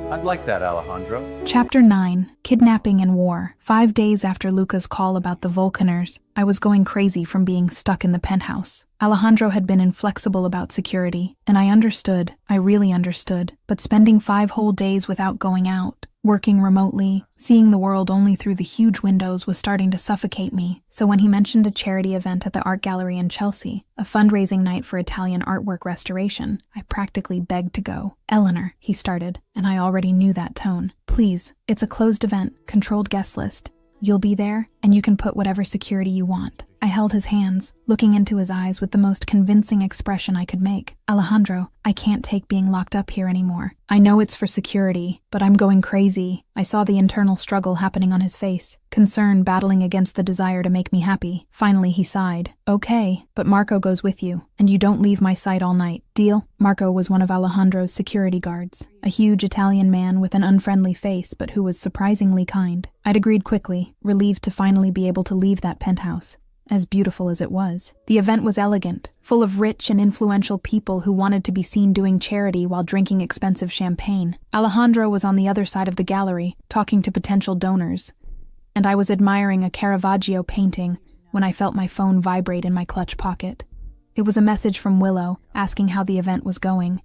I'd like that, Alejandro. Chapter 9. Kidnapping and War. 5 days after Luca's call about the Volcaners, I was going crazy from being stuck in the penthouse. Alejandro had been inflexible about security, and I understood, I really understood, but spending 5 whole days without going out, working remotely, seeing the world only through the huge windows was starting to suffocate me. So when he mentioned a charity event at the art gallery in Chelsea, a fundraising night for Italian artwork restoration, I practically begged to go. "Eleanor," he started, and I already knew that tone. "Please, it's a closed event, controlled guest list. You'll be there, and you can put whatever security you want. I held his hands, looking into his eyes with the most convincing expression I could make. Alejandro, I can't take being locked up here anymore. I know it's for security, but I'm going crazy. I saw the internal struggle happening on his face, concern battling against the desire to make me happy. Finally, he sighed. Okay, but Marco goes with you, and you don't leave my sight all night. Deal? Marco was one of Alejandro's security guards, a huge Italian man with an unfriendly face but who was surprisingly kind. I'd agreed quickly, relieved to finally be able to leave that penthouse, as beautiful as it was. The event was elegant, full of rich and influential people who wanted to be seen doing charity while drinking expensive champagne. Alejandro was on the other side of the gallery, talking to potential donors, and I was admiring a Caravaggio painting when I felt my phone vibrate in my clutch pocket. It was a message from Willow, asking how the event was going,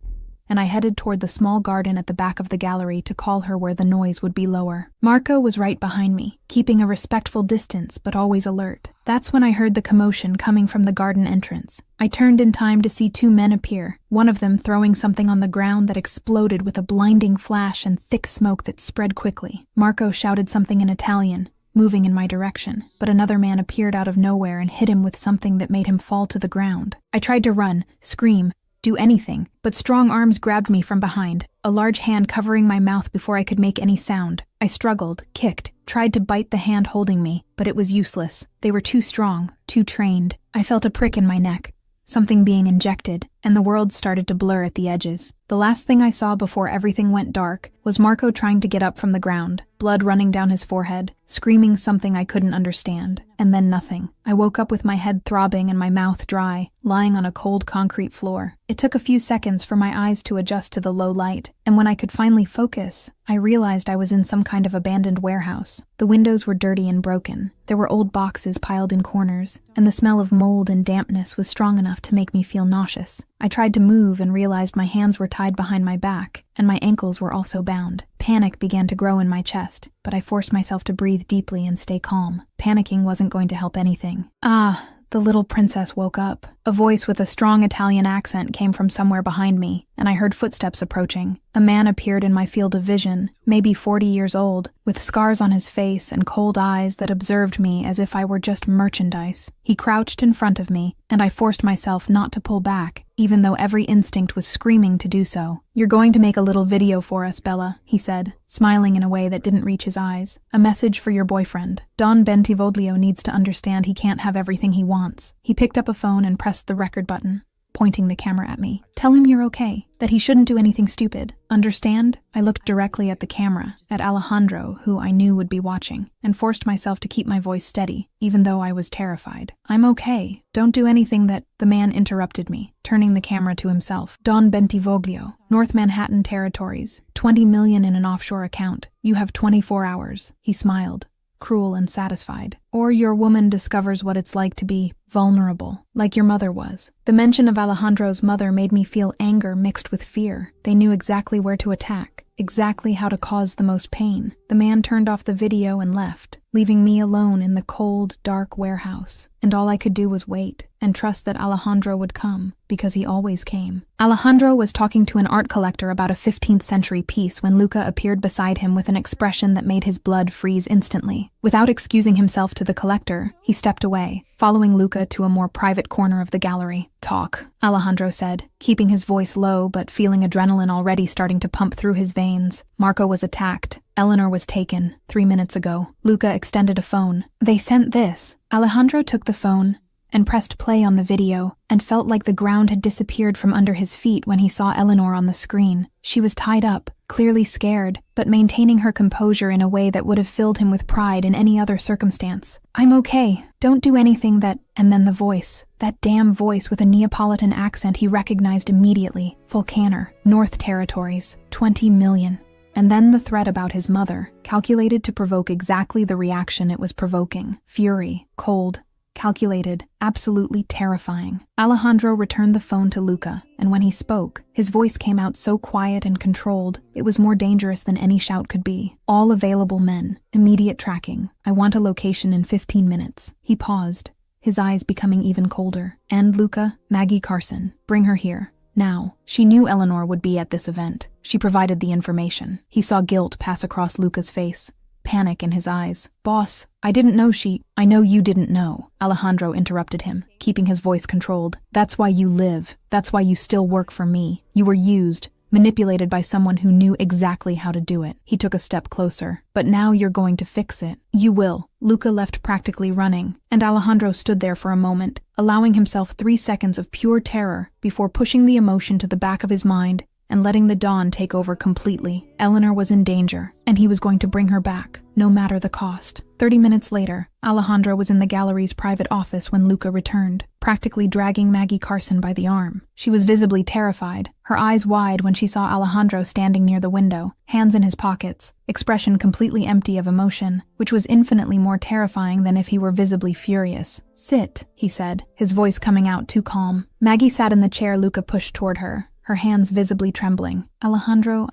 and I headed toward the small garden at the back of the gallery to call her where the noise would be lower. Marco was right behind me, keeping a respectful distance but always alert. That's when I heard the commotion coming from the garden entrance. I turned in time to see two men appear, one of them throwing something on the ground that exploded with a blinding flash and thick smoke that spread quickly. Marco shouted something in Italian, moving in my direction, but another man appeared out of nowhere and hit him with something that made him fall to the ground. I tried to run, scream, do anything, but strong arms grabbed me from behind, a large hand covering my mouth before I could make any sound. I struggled, kicked, tried to bite the hand holding me, but it was useless. They were too strong, too trained. I felt a prick in my neck, something being injected, and the world started to blur at the edges. The last thing I saw before everything went dark was Marco trying to get up from the ground, blood running down his forehead, screaming something I couldn't understand, and then nothing. I woke up with my head throbbing and my mouth dry, lying on a cold concrete floor. It took a few seconds for my eyes to adjust to the low light, and when I could finally focus, I realized I was in some kind of abandoned warehouse. The windows were dirty and broken. There were old boxes piled in corners, and the smell of mold and dampness was strong enough to make me feel nauseous. I tried to move and realized my hands were tied behind my back, and my ankles were also bound. Panic began to grow in my chest, but I forced myself to breathe deeply and stay calm. Panicking wasn't going to help anything. The little princess woke up. A voice with a strong Italian accent came from somewhere behind me, and I heard footsteps approaching. A man appeared in my field of vision, maybe 40 years old, with scars on his face and cold eyes that observed me as if I were just merchandise. He crouched in front of me, and I forced myself not to pull back, even though every instinct was screaming to do so. "You're going to make a little video for us, Bella," he said, smiling in a way that didn't reach his eyes. "A message for your boyfriend. Don Bentivoglio needs to understand he can't have everything he wants." He picked up a phone and pressed the record button, pointing the camera at me. "Tell him you're okay, that he shouldn't do anything stupid. Understand?" I looked directly at the camera, at Alejandro, who I knew would be watching, and forced myself to keep my voice steady, even though I was terrified. "I'm okay. Don't do anything that—" The man interrupted me, turning the camera to himself. "Don Bentivoglio, North Manhattan Territories, 20 million in an offshore account. You have 24 hours. He smiled, cruel and satisfied. "Or your woman discovers what it's like to be vulnerable, like your mother was." The mention of Alejandro's mother made me feel anger mixed with fear. They knew exactly where to attack, exactly how to cause the most pain. The man turned off the video and left, leaving me alone in the cold, dark warehouse. And all I could do was wait, and trust that Alejandro would come, because he always came. Alejandro was talking to an art collector about a 15th century piece when Luca appeared beside him with an expression that made his blood freeze instantly. Without excusing himself to the collector, he stepped away, following Luca to a more private corner of the gallery. "Talk," Alejandro said, keeping his voice low but feeling adrenaline already starting to pump through his veins. "Marco was attacked. Eleanor was taken 3 minutes ago." Luca extended a phone. "They sent this." Alejandro took the phone and pressed play on the video, and felt like the ground had disappeared from under his feet when he saw Eleanor on the screen. She was tied up, clearly scared, but maintaining her composure in a way that would have filled him with pride in any other circumstance. "I'm okay. Don't do anything that—" And then the voice. That damn voice with a Neapolitan accent he recognized immediately. Vulcaner, North Territories, 20 million. And then the threat about his mother, calculated to provoke exactly the reaction it was provoking. Fury, cold, calculated, absolutely terrifying. Alejandro returned the phone to Luca, and when he spoke, his voice came out so quiet and controlled, it was more dangerous than any shout could be. "All available men. Immediate tracking. I want a location in 15 minutes. He paused, his eyes becoming even colder. "And Luca, Maggie Carson. Bring her here. Now." She knew Eleanor would be at this event. She provided the information. He saw guilt pass across Luca's face. panic in his eyes. "Boss, I didn't know I know you didn't know," Alejandro interrupted him, keeping his voice controlled. "That's why you live. That's why you still work for me. You were used, manipulated by someone who knew exactly how to do it." He took a step closer. "But now you're going to fix it." "You will." Luca left practically running, and Alejandro stood there for a moment, allowing himself 3 seconds of pure terror before pushing the emotion to the back of his mind and letting the dawn take over completely. Eleanor was in danger, and he was going to bring her back, no matter the cost. 30 minutes later, Alejandro was in the gallery's private office when Luca returned, practically dragging Maggie Carson by the arm. She was visibly terrified, her eyes wide when she saw Alejandro standing near the window, hands in his pockets, expression completely empty of emotion, which was infinitely more terrifying than if he were visibly furious. "Sit," he said, his voice coming out too calm. Maggie sat in the chair Luca pushed toward her, her hands visibly trembling. "Alejandro,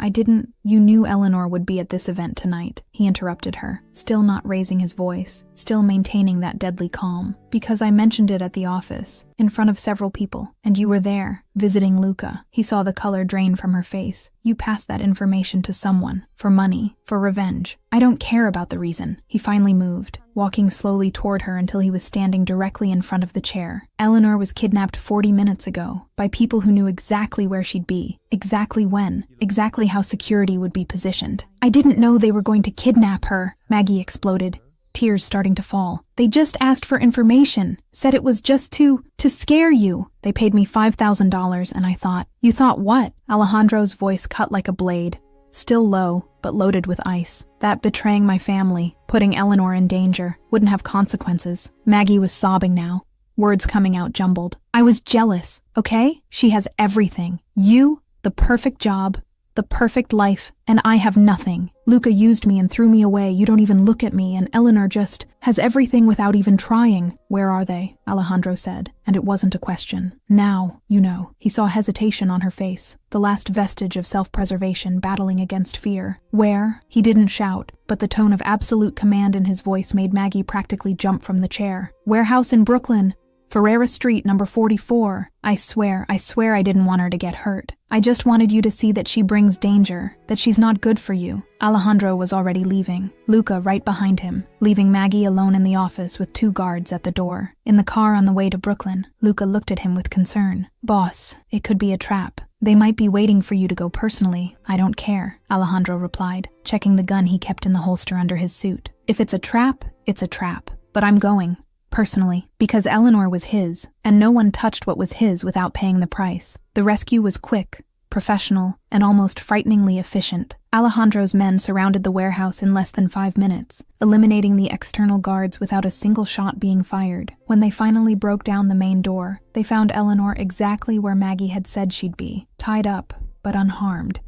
you knew Eleanor would be at this event tonight," he interrupted her, still not raising his voice, still maintaining that deadly calm. "Because I mentioned it at the office, in front of several people, and you were there, visiting Luca." He saw the color drain from her face. "You passed that information to someone, for money, for revenge. I don't care about the reason." He finally moved, walking slowly toward her until he was standing directly in front of the chair. "Eleanor was kidnapped 40 minutes ago, by people who knew exactly where she'd be, exactly when, exactly how security would be positioned." "I didn't know they were going to kidnap her," Maggie exploded, tears starting to fall. "They just asked for information, said it was just to scare you. They paid me $5,000 and I thought." "You thought what?" Alejandro's voice cut like a blade, still low, but loaded with ice. "That betraying my family, putting Eleanor in danger, wouldn't have consequences." Maggie was sobbing now, words coming out jumbled. "I was jealous, okay? She has everything. You, the perfect job, the perfect life, and I have nothing. Luca used me and threw me away. You don't even look at me, and Eleanor just has everything without even trying." "Where are they?" Alejandro said, and it wasn't a question. "Now, you know." He saw hesitation on her face, the last vestige of self-preservation battling against fear. "Where?" He didn't shout, but the tone of absolute command in his voice made Maggie practically jump from the chair. "Warehouse in Brooklyn. Ferreira Street, number 44. I swear I didn't want her to get hurt. I just wanted you to see that she brings danger, that she's not good for you." Alejandro was already leaving, Luca right behind him, leaving Maggie alone in the office with 2 guards at the door. In the car on the way to Brooklyn, Luca looked at him with concern. "Boss, it could be a trap. They might be waiting for you to go personally." "I don't care," Alejandro replied, checking the gun he kept in the holster under his suit. "If it's a trap, it's a trap. But I'm going. Personally, because Eleanor was his, and no one touched what was his without paying the price. The rescue was quick, professional, and almost frighteningly efficient. Alejandro's men surrounded the warehouse in less than 5 minutes, eliminating the external guards without a single shot being fired. When they finally broke down the main door, they found Eleanor exactly where Maggie had said she'd be, tied up, but unharmed,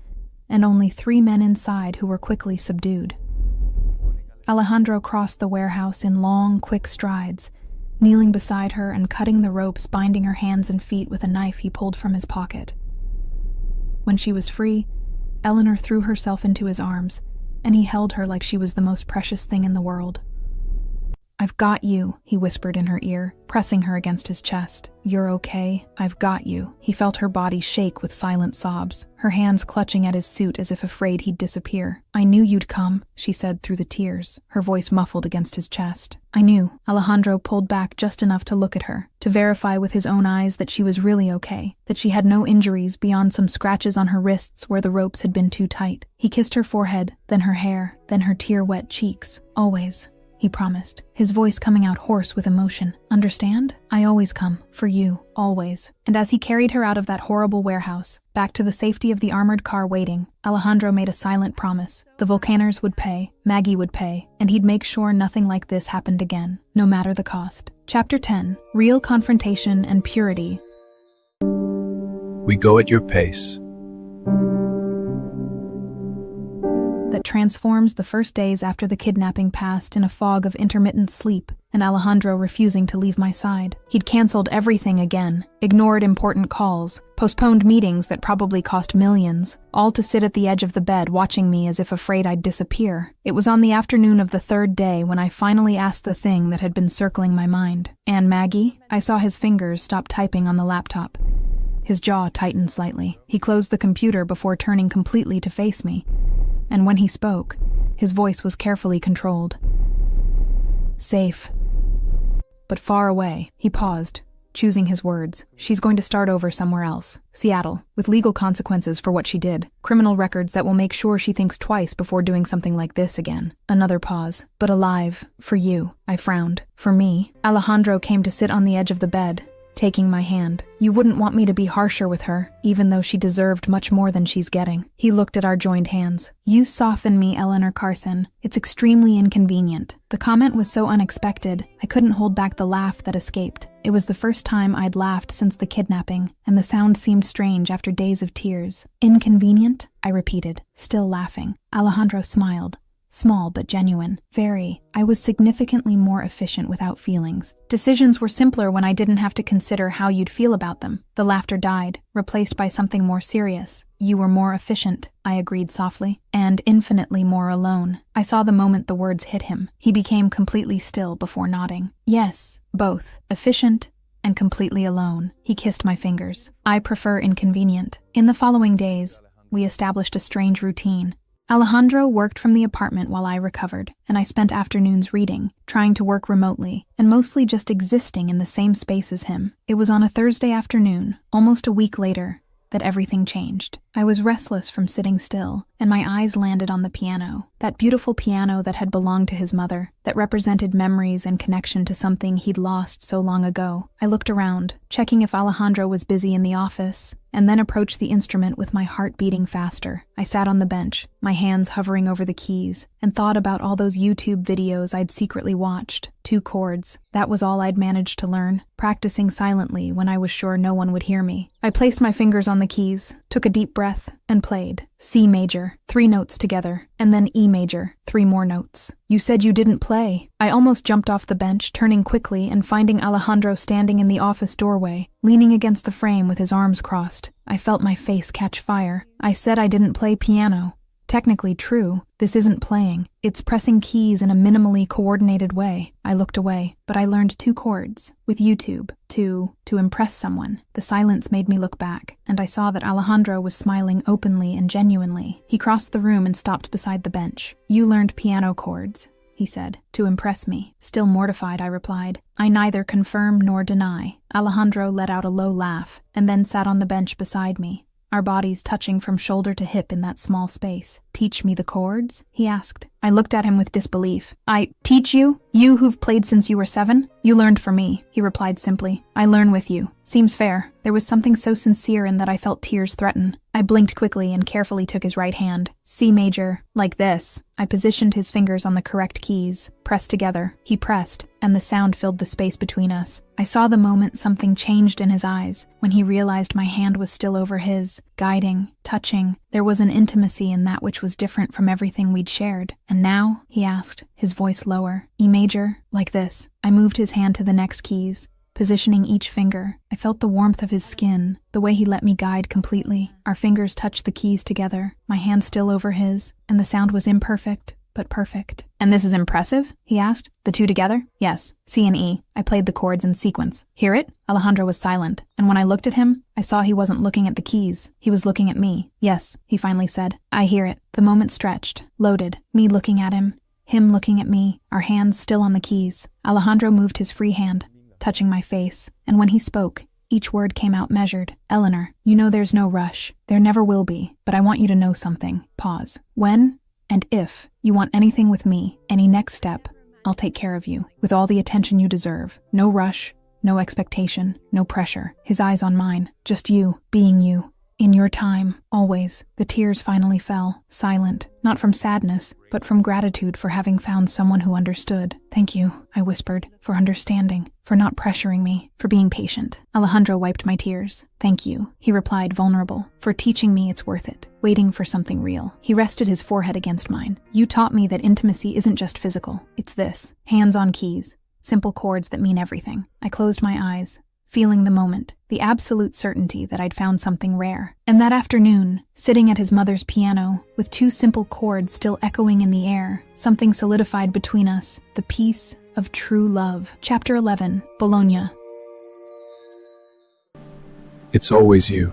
and only 3 men inside who were quickly subdued. Alejandro crossed the warehouse in long, quick strides, kneeling beside her and cutting the ropes binding her hands and feet with a knife he pulled from his pocket. When she was free, Eleanor threw herself into his arms, and he held her like she was the most precious thing in the world. "I've got you," he whispered in her ear, pressing her against his chest. "You're okay. I've got you." He felt her body shake with silent sobs, her hands clutching at his suit as if afraid he'd disappear. "I knew you'd come," she said through the tears, her voice muffled against his chest. "I knew." Alejandro pulled back just enough to look at her, to verify with his own eyes that she was really okay, that she had no injuries beyond some scratches on her wrists where the ropes had been too tight. He kissed her forehead, then her hair, then her tear-wet cheeks. "Always," he promised, his voice coming out hoarse with emotion. "Understand? I always come. For you. Always." And as he carried her out of that horrible warehouse, back to the safety of the armored car waiting, Alejandro made a silent promise. The Volcaners would pay, Maggie would pay, and he'd make sure nothing like this happened again, no matter the cost. Chapter 10. Real Confrontation and Purity. We go at your pace. That transforms the first days after the kidnapping passed in a fog of intermittent sleep, and Alejandro refusing to leave my side. He'd canceled everything again, ignored important calls, postponed meetings that probably cost millions, all to sit at the edge of the bed watching me as if afraid I'd disappear. It was on the afternoon of the 3rd day when I finally asked the thing that had been circling my mind. "And Maggie?" I saw his fingers stop typing on the laptop. His jaw tightened slightly. He closed the computer before turning completely to face me. And when he spoke, His voice was carefully controlled. Safe. But far away. He paused, choosing his words. She's going to start over somewhere else. Seattle, with legal consequences for what she did. Criminal records that will make sure she thinks twice before doing something like this again. Another pause. But alive. For you. I frowned. For me. Alejandro came to sit on the edge of the bed, taking my hand. You wouldn't want me to be harsher with her, even though she deserved much more than she's getting. He looked at our joined hands. You soften me, Eleanor Carson. It's extremely inconvenient. The comment was so unexpected, I couldn't hold back the laugh that escaped. It was the first time I'd laughed since the kidnapping, and the sound seemed strange after days of tears. Inconvenient? I repeated, still laughing. Alejandro smiled. Small but genuine. Very. I was significantly more efficient without feelings. Decisions were simpler when I didn't have to consider how you'd feel about them. The laughter died, replaced by something more serious. You were more efficient, I agreed softly, and infinitely more alone. I saw the moment the words hit him. He became completely still before nodding. Yes, both. Efficient and completely alone. He kissed my fingers. I prefer inconvenient. In the following days, we established a strange routine. Alejandro worked from the apartment while I recovered, and I spent afternoons reading, trying to work remotely, and mostly just existing in the same space as him. It was on a Thursday afternoon, almost a week later, that everything changed. I was restless from sitting still, and my eyes landed on the piano. That beautiful piano that had belonged to his mother, that represented memories and connection to something he'd lost so long ago. I looked around, checking if Alejandro was busy in the office, and then approached the instrument with my heart beating faster. I sat on the bench, my hands hovering over the keys, and thought about all those YouTube videos I'd secretly watched. 2 chords. That was all I'd managed to learn, practicing silently when I was sure no one would hear me. I placed my fingers on the keys, took a deep breath, and played. C major, 3 notes together, and then E major, 3 more notes. You said you didn't play. I almost jumped off the bench, turning quickly and finding Alejandro standing in the office doorway, leaning against the frame with his arms crossed. I felt my face catch fire. I said I didn't play piano. Technically true, this isn't playing. It's pressing keys in a minimally coordinated way. I looked away, but I learned 2 chords, with YouTube, to impress someone. The silence made me look back, and I saw that Alejandro was smiling openly and genuinely. He crossed the room and stopped beside the bench. You learned piano chords, he said, to impress me. Still mortified, I replied. I neither confirm nor deny. Alejandro let out a low laugh, and then sat on the bench beside me, our bodies touching from shoulder to hip in that small space. Teach me the chords? He asked. I looked at him with disbelief. I teach you? You who've played since you were 7? You learned for me, he replied simply. I learn with you. Seems fair. There was something so sincere in that I felt tears threaten. I blinked quickly and carefully took his right hand. C major, like this. I positioned his fingers on the correct keys, pressed together. He pressed, and the sound filled the space between us. I saw the moment something changed in his eyes, when he realized my hand was still over his, guiding, touching. There was an intimacy in that which was different from everything we'd shared. And now, he asked, his voice lower. E major, like this. I moved his hand to the next keys, positioning each finger. I felt the warmth of his skin, the way he let me guide completely. Our fingers touched the keys together, my hand still over his, and the sound was imperfect, but perfect. And this is impressive? He asked. The 2 together? Yes. C and E. I played the chords in sequence. Hear it? Alejandro was silent, and when I looked at him, I saw he wasn't looking at the keys. He was looking at me. Yes, he finally said. I hear it. The moment stretched, loaded, me looking at him looking at me, our hands still on the keys. Alejandro moved his free hand, touching my face, and when he spoke, each word came out measured. Eleanor, you know there's no rush. There never will be, but I want you to know something. Pause. When and if you want anything with me, any next step, I'll take care of you, with all the attention you deserve. No rush, no expectation, no pressure. His eyes on mine, just you, being you. In your time, always. The tears finally fell, silent, not from sadness, but from gratitude for having found someone who understood. Thank you, I whispered, for understanding, for not pressuring me, for being patient. Alejandro wiped my tears. Thank you, he replied, vulnerable, for teaching me it's worth it, waiting for something real. He rested his forehead against mine. You taught me that intimacy isn't just physical. It's this. Hands on keys. Simple chords that mean everything. I closed my eyes, feeling the moment, the absolute certainty that I'd found something rare. And that afternoon, sitting at his mother's piano, with 2 simple chords still echoing in the air, something solidified between us, the peace of true love. Chapter 11, Bologna. It's always you.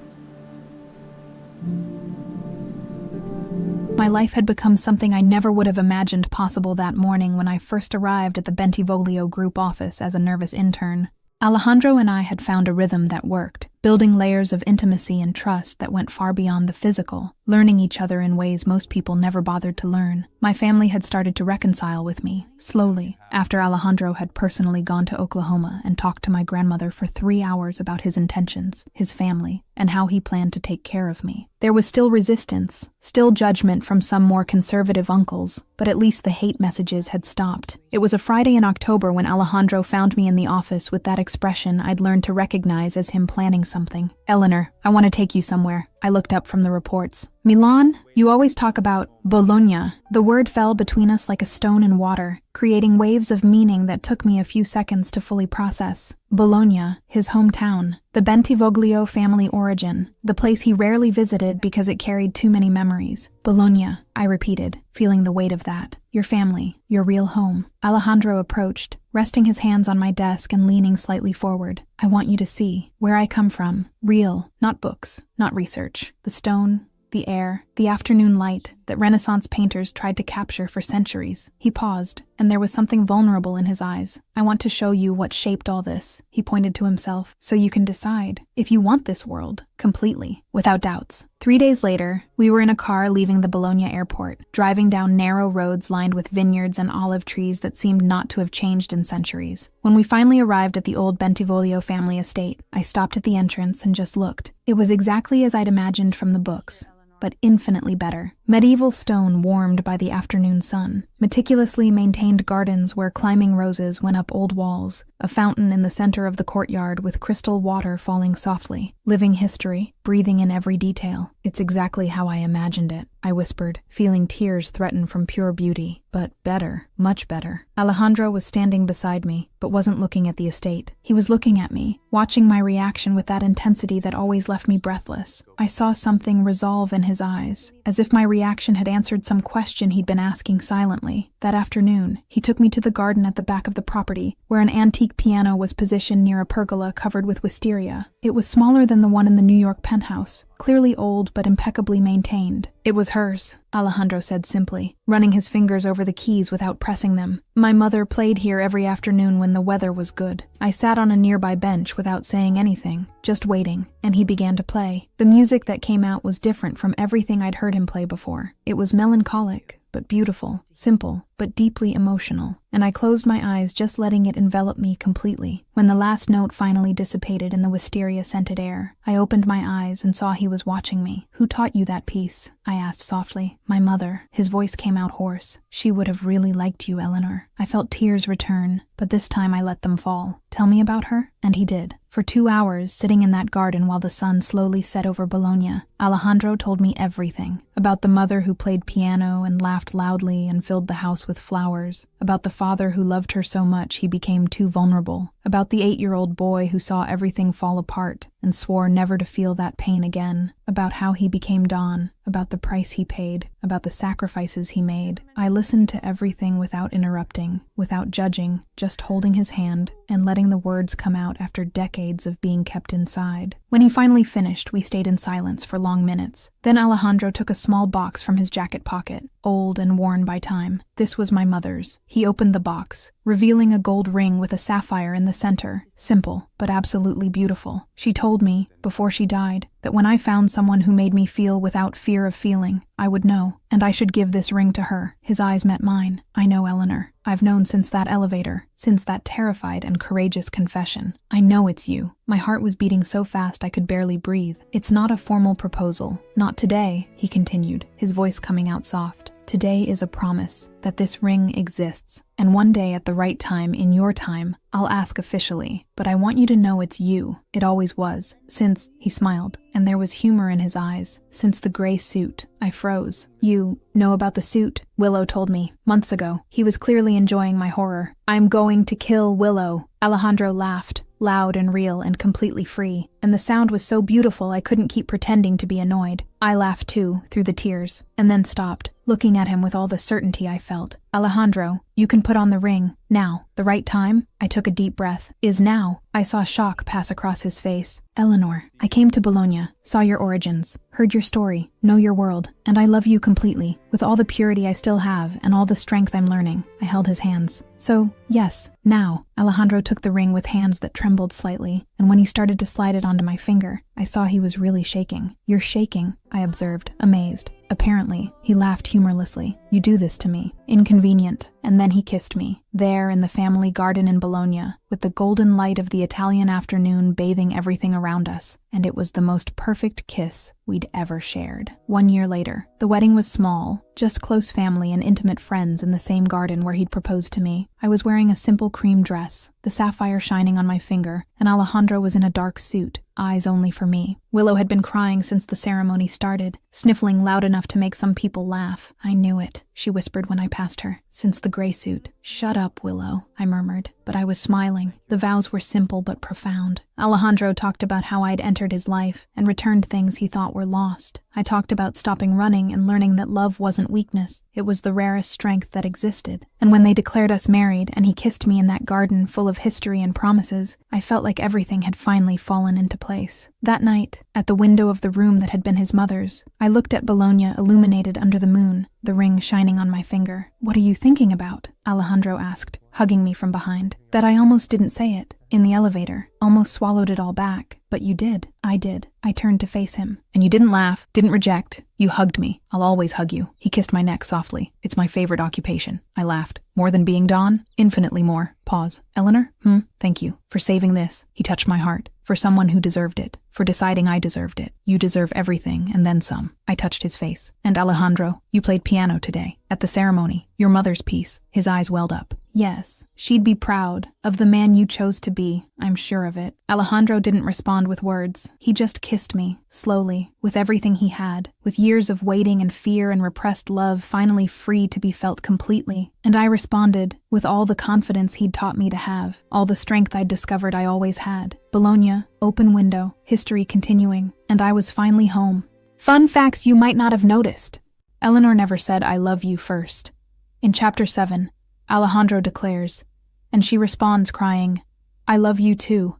My My life had become something I never would have imagined possible that morning when I first arrived at the Bentivoglio group office as a nervous intern. Alejandro and I had found a rhythm that worked, building layers of intimacy and trust that went far beyond the physical, learning each other in ways most people never bothered to learn. My family had started to reconcile with me, slowly, after Alejandro had personally gone to Oklahoma and talked to my grandmother for 3 hours about his intentions, his family, and how he planned to take care of me. There was still resistance, still judgment from some more conservative uncles, but at least the hate messages had stopped. It was a Friday in October when Alejandro found me in the office with that expression I'd learned to recognize as him planning something. "Eleanor, I want to take you somewhere." I looked up from the reports. "Milan? You always talk about Bologna." The word fell between us like a stone in water, creating waves of meaning that took me a few seconds to fully process. Bologna, his hometown, the Bentivoglio family origin, the place he rarely visited because it carried too many memories. "Bologna," I repeated, feeling the weight of that. "Your family, your real home." Alejandro approached, resting his hands on my desk and leaning slightly forward. "I want you to see where I come from. Real, not books, not research. The stone, the air, the afternoon light that Renaissance painters tried to capture for centuries." He paused, and there was something vulnerable in his eyes. "I want to show you what shaped all this," he pointed to himself, "so you can decide if you want this world, completely, without doubts." 3 days later, we were in a car leaving the Bologna airport, driving down narrow roads lined with vineyards and olive trees that seemed not to have changed in centuries. When we finally arrived at the old Bentivoglio family estate, I stopped at the entrance and just looked. It was exactly as I'd imagined from the books, but infinitely better. Medieval stone warmed by the afternoon sun, meticulously maintained gardens where climbing roses went up old walls, a fountain in the center of the courtyard with crystal water falling softly, living history, breathing in every detail. "It's exactly how I imagined it," I whispered, feeling tears threaten from pure beauty. "But better, much better." Alejandro was standing beside me, but wasn't looking at the estate. He was looking at me, watching my reaction with that intensity that always left me breathless. I saw something resolve in his eyes, as if my reaction had answered some question he'd been asking silently. That afternoon, he took me to the garden at the back of the property, where an antique piano was positioned near a pergola covered with wisteria. It was smaller than the one in the New York penthouse, clearly old but impeccably maintained. "It was hers," Alejandro said simply, running his fingers over the keys without pressing them. "My mother played here every afternoon when the weather was good. I sat on a nearby bench without saying anything, just waiting, and he began to play. The music that came out was different from everything I'd heard him play before. It was melancholic, but beautiful, simple, but deeply emotional, and I closed my eyes just letting it envelop me completely. When the last note finally dissipated in the wisteria-scented air, I opened my eyes and saw he was watching me. "Who taught you that piece?" I asked softly. "My mother." His voice came out hoarse. "She would have really liked you, Eleanor." I felt tears return, but this time I let them fall. "Tell me about her?" And he did. For 2 hours, sitting in that garden while the sun slowly set over Bologna, Alejandro told me everything. About the mother who played piano and laughed loudly and filled the house with flowers. About the father who loved her so much he became too vulnerable. About the 8-year-old boy who saw everything fall apart and swore never to feel that pain again. About how he became Don. About the price he paid. About the sacrifices he made. I listened to everything without interrupting, without judging, just holding his hand and letting the words come out after decades of being kept inside. When he finally finished, we stayed in silence for long minutes. Then Alejandro took a small box from his jacket pocket, old and worn by time. This was my mother's. He opened the box, revealing a gold ring with a sapphire in the center. Simple, but absolutely beautiful. She told me, before she died, that when I found someone who made me feel without fear of feeling, I would know, and I should give this ring to her. His eyes met mine. "I know, Eleanor. I've known since that elevator, since that terrified and courageous confession. I know it's you." My heart was beating so fast I could barely breathe. "It's not a formal proposal. Not today," he continued, his voice coming out soft. "Today is a promise that this ring exists, and one day at the right time, in your time, I'll ask officially, but I want you to know it's you. It always was. Since," he smiled, and there was humor in his eyes, "since the gray suit." I froze. "You know about the suit?" Willow told me, months ago. He was clearly enjoying my horror. "I'm going to kill Willow." Alejandro laughed, loud and real and completely free. and the sound was so beautiful I couldn't keep pretending to be annoyed. I laughed too, through the tears, and then stopped, looking at him with all the certainty I felt. Alejandro, you can put on the ring. Now. The right time? I took a deep breath. Is now. I saw shock pass across his face. Eleanor, I came to Bologna, saw your origins, heard your story, know your world, and I love you completely, with all the purity I still have and all the strength I'm learning. I held his hands. So, yes, now. Alejandro took the ring with hands that trembled slightly, and when he started to slide it onto my finger, I saw he was really shaking. You're shaking, I observed, amazed. Apparently, he laughed humorlessly. You do this to me. Inconvenient. And then he kissed me, there in the family garden in Bologna, with the golden light of the Italian afternoon bathing everything around us, and it was the most perfect kiss we'd ever shared. 1 year later, the wedding was small, just close family and intimate friends in the same garden where he'd proposed to me. I was wearing a simple cream dress, the sapphire shining on my finger, and Alejandro was in a dark suit, eyes only for me. Willow had been crying since the ceremony started, sniffling loud enough to make some people laugh. I knew it, she whispered when I passed her, since the gray suit. Shut up, Willow, I murmured, but I was smiling. The vows were simple but profound. Alejandro talked about how I'd entered his life and returned things he thought were lost. I talked about stopping running and learning that love wasn't weakness. It was the rarest strength that existed. And when they declared us married and he kissed me in that garden full of history and promises, I felt like everything had finally fallen into place. That night, at the window of the room that had been his mother's, I looked at Bologna illuminated under the moon, the ring shining on my finger. What are you thinking about? Alejandro asked, hugging me from behind. That I almost didn't say it. In the elevator, almost swallowed it all back. But you did. I did. I turned to face him. And you didn't laugh, didn't reject. You hugged me. I'll always hug you. He kissed my neck softly. It's my favorite occupation. I laughed. More than being Don? Infinitely more. Pause. Eleanor? Thank you. For saving this. He touched my heart. For someone who deserved it. For deciding I deserved it. You deserve everything, and then some. I touched his face. And Alejandro, you played piano today. At the ceremony. Your mother's piece. His eyes welled up. Yes, she'd be proud of the man you chose to be, I'm sure of it. Alejandro didn't respond with words. He just kissed me, slowly, with everything he had, with years of waiting and fear and repressed love finally free to be felt completely. And I responded, with all the confidence he'd taught me to have, all the strength I'd discovered I always had. Bologna, open window, history continuing, and I was finally home. Fun facts you might not have noticed. Eleanor never said I love you first. In Chapter 7, Alejandro declares, and she responds crying, I love you too,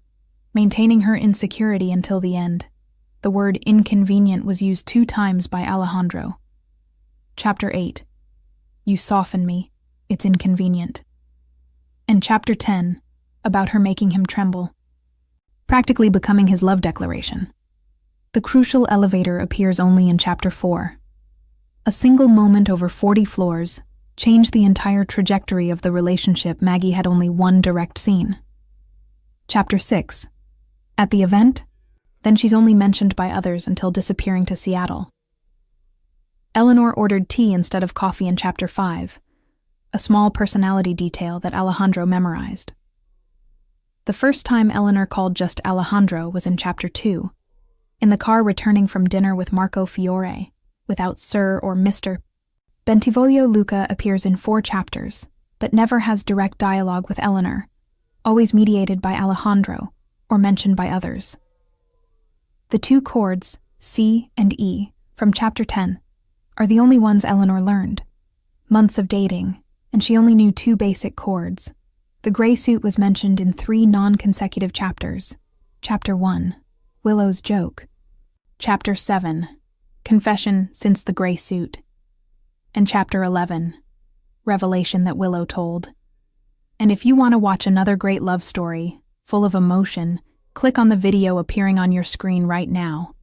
maintaining her insecurity until the end. The word inconvenient was used 2 times by Alejandro. Chapter 8, you soften me, it's inconvenient. And Chapter 10, about her making him tremble, practically becoming his love declaration. The crucial elevator appears only in Chapter 4. A single moment over 40 floors changed the entire trajectory of the relationship Maggie had only one direct seen. Chapter 6. At the event, then she's only mentioned by others until disappearing to Seattle. Eleanor ordered tea instead of coffee in Chapter 5, a small personality detail that Alejandro memorized. The first time Eleanor called just Alejandro was in Chapter 2, in the car returning from dinner with Marco Fiore, without Sir or Mr. Bentivoglio Luca appears in 4 chapters, but never has direct dialogue with Eleanor, always mediated by Alejandro, or mentioned by others. The 2 chords, C and E, from Chapter 10, are the only ones Eleanor learned. Months of dating, and she only knew 2 basic chords. The gray suit was mentioned in 3 non-consecutive chapters. Chapter 1, Willow's joke. Chapter 7, confession since the gray suit. And Chapter 11, revelation that Willow told. And if you want to watch another great love story, full of emotion, click on the video appearing on your screen right now.